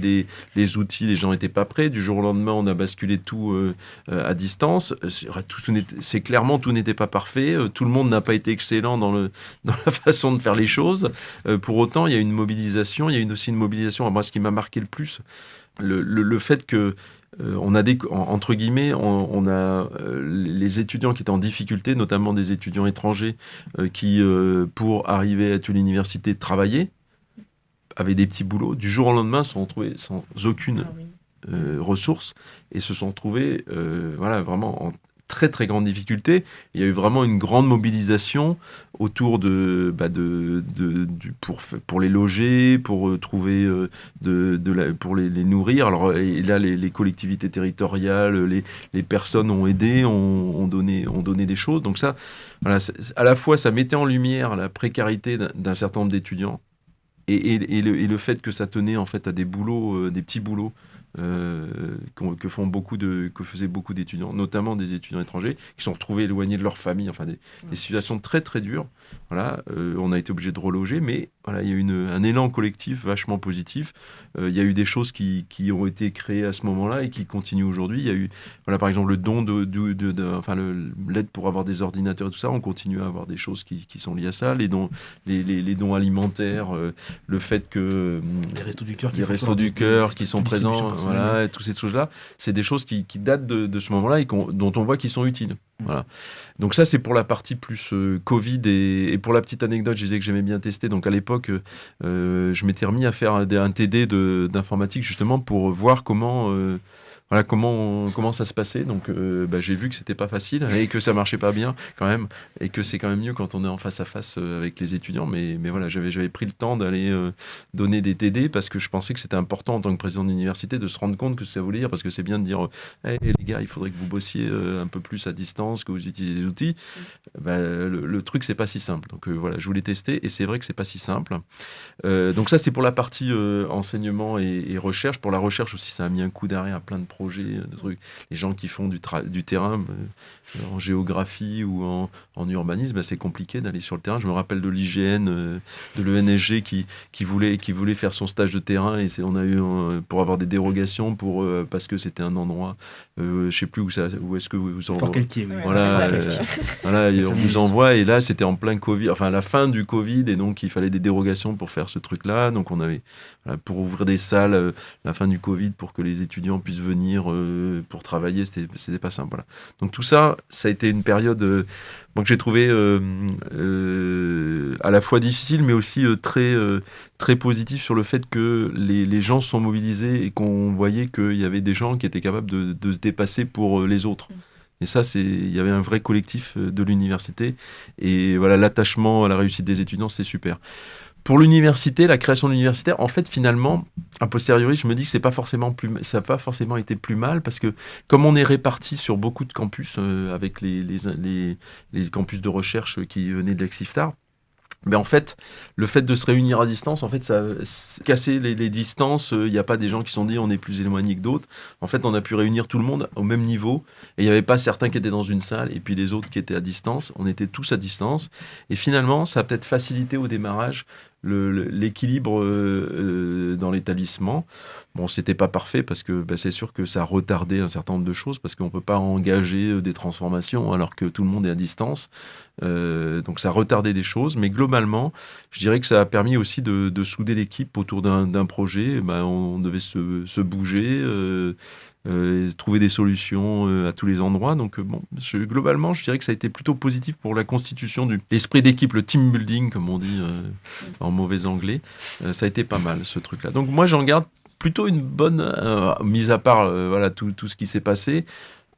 les outils, les gens n'étaient pas prêts. Du jour au lendemain, on a basculé tout à distance. C'est clairement, tout n'était pas parfait. Tout le monde n'a pas été excellent dans la façon de faire les choses. Pour autant, il y a une mobilisation. Il y a aussi une mobilisation. Moi, ce qui m'a marqué le plus, le fait que on a entre guillemets, on a les étudiants qui étaient en difficulté, notamment des étudiants étrangers qui, pour arriver à l'université, travaillaient, avaient des petits boulots. Du jour au lendemain, se sont retrouvés sans aucune ressource et se sont retrouvés vraiment en très très grande difficulté. Il y a eu vraiment une grande mobilisation autour pour les loger, pour trouver pour les nourrir. Alors et là, les collectivités territoriales, les personnes ont aidé, ont donné des choses. Donc ça, voilà, à la fois ça mettait en lumière la précarité d'un certain nombre d'étudiants et le fait que ça tenait en fait à des boulots, des petits boulots que faisaient beaucoup d'étudiants, notamment des étudiants étrangers, qui sont retrouvés éloignés de leur famille, enfin des situations très très dures. Voilà, on a été obligé de reloger, mais voilà, il y a eu un élan collectif vachement positif. Il y a eu des choses qui ont été créées à ce moment-là et qui continuent aujourd'hui. Il y a eu, voilà, par exemple, le don l'aide pour avoir des ordinateurs et tout ça. On continue à avoir des choses qui sont liées à ça. Les dons alimentaires, le fait que
Les Restos du Cœur
qui sont présents, voilà, et toutes ces choses-là, c'est des choses qui datent de ce moment-là et dont on voit qu'ils sont utiles. Voilà. Donc ça, c'est pour la partie plus Covid. Et pour la petite anecdote, je disais que j'aimais bien tester. Donc à l'époque, je m'étais remis à faire un TD d'informatique justement pour voir comment ça se passait. Donc j'ai vu que c'était pas facile et que ça marchait pas bien quand même, et que c'est quand même mieux quand on est en face à face avec les étudiants. Mais voilà, j'avais pris le temps d'aller donner des TD parce que je pensais que c'était important en tant que président d'université de se rendre compte que ça voulait dire, parce que c'est bien de dire hey, les gars, il faudrait que vous bossiez un peu plus à distance, que vous utilisez des outils. Le truc, c'est pas si simple. Donc voilà, je voulais tester et c'est vrai que c'est pas si simple. Donc ça, c'est pour la partie enseignement et recherche. Pour la recherche aussi, ça a mis un coup d'arrêt à plein de projets, de trucs. Les gens qui font du terrain en géographie ou en urbanisme, c'est compliqué d'aller sur le terrain. Je me rappelle de l'IGN, de l'ENSG qui voulait faire son stage de terrain, et on a eu pour avoir des dérogations parce que c'était un endroit, je sais plus où est-ce que vous en
Fort-Queltier, oui.
Voilà, on vous envoie, et là c'était en plein Covid, enfin à la fin du Covid, et donc il fallait des dérogations pour faire ce truc-là. Donc on avait pour ouvrir des salles la fin du Covid pour que les étudiants puissent venir pour travailler, c'était pas simple. Voilà. Donc tout ça a été une période que j'ai trouvé à la fois difficile, mais aussi très positif sur le fait que les gens se sont mobilisés et qu'on voyait qu'il y avait des gens qui étaient capables de se dépasser pour les autres. Et ça, il y avait un vrai collectif de l'université. Et voilà, l'attachement à la réussite des étudiants, c'est super. Pour l'université, la création de l'université, en fait, finalement, a posteriori, je me dis que ça n'a pas forcément été plus mal, parce que comme on est répartis sur beaucoup de campus, avec les campus de recherche qui venaient de l'Exiftar, mais en fait, le fait de se réunir à distance, en fait, ça a cassé les distances. Il n'y a pas des gens qui se sont dit on est plus éloignés que d'autres. En fait, on a pu réunir tout le monde au même niveau. Et il n'y avait pas certains qui étaient dans une salle et puis les autres qui étaient à distance. On était tous à distance. Et finalement, ça a peut-être facilité au démarrage l'équilibre dans l'établissement. Bon, c'était pas parfait parce que c'est sûr que ça a retardé un certain nombre de choses, parce qu'on peut pas engager des transformations alors que tout le monde est à distance. Donc ça a retardé des choses, mais globalement, je dirais que ça a permis aussi de souder l'équipe autour d'un projet. On devait se bouger, trouver des solutions à tous les endroits. Donc globalement, je dirais que ça a été plutôt positif pour la constitution de l'esprit d'équipe, le team building, comme on dit en mauvais anglais. Ça a été pas mal, ce truc-là. Donc moi, j'en garde plutôt une bonne, mise à part tout ce qui s'est passé.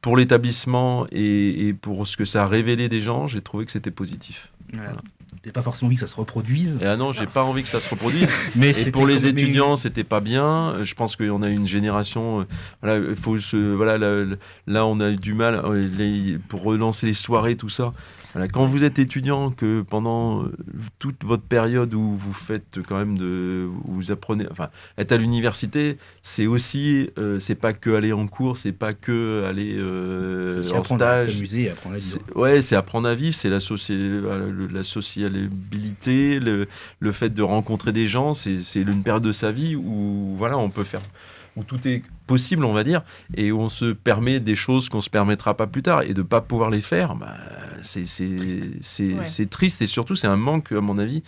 Pour l'établissement et pour ce que ça a révélé des gens, j'ai trouvé que c'était positif.
Voilà. T'as pas forcément envie que ça se reproduise.
Et non, j'ai pas envie que ça se reproduise.
Mais
et pour les étudiants, c'était pas bien. Je pense qu'on a une génération. Là, on a eu du mal pour relancer les soirées, tout ça. Voilà, quand vous êtes étudiant, que pendant toute votre période où vous faites quand même vous apprenez, enfin, être à l'université, c'est aussi, c'est pas que aller en cours, c'est pas que aller en stage.
S'amuser et apprendre à vivre.
C'est apprendre à vivre, c'est la sociabilité, le fait de rencontrer des gens, c'est une période de sa vie où on peut faire, où tout est possible, on va dire, et où on se permet des choses qu'on se permettra pas plus tard, et de pas pouvoir les faire, c'est triste, et surtout c'est un manque, à mon avis,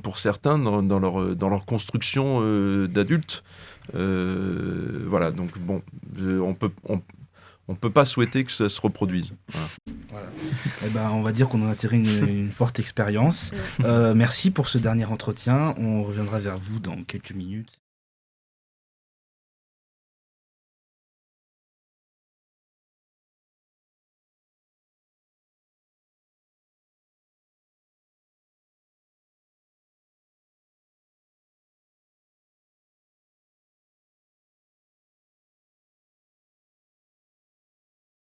pour certains dans leur construction d'adultes. Voilà, donc bon, on peut pas souhaiter que ça se reproduise. Voilà.
On va dire qu'on en a tiré une forte expérience. Merci pour ce dernier entretien. On reviendra vers vous dans quelques minutes.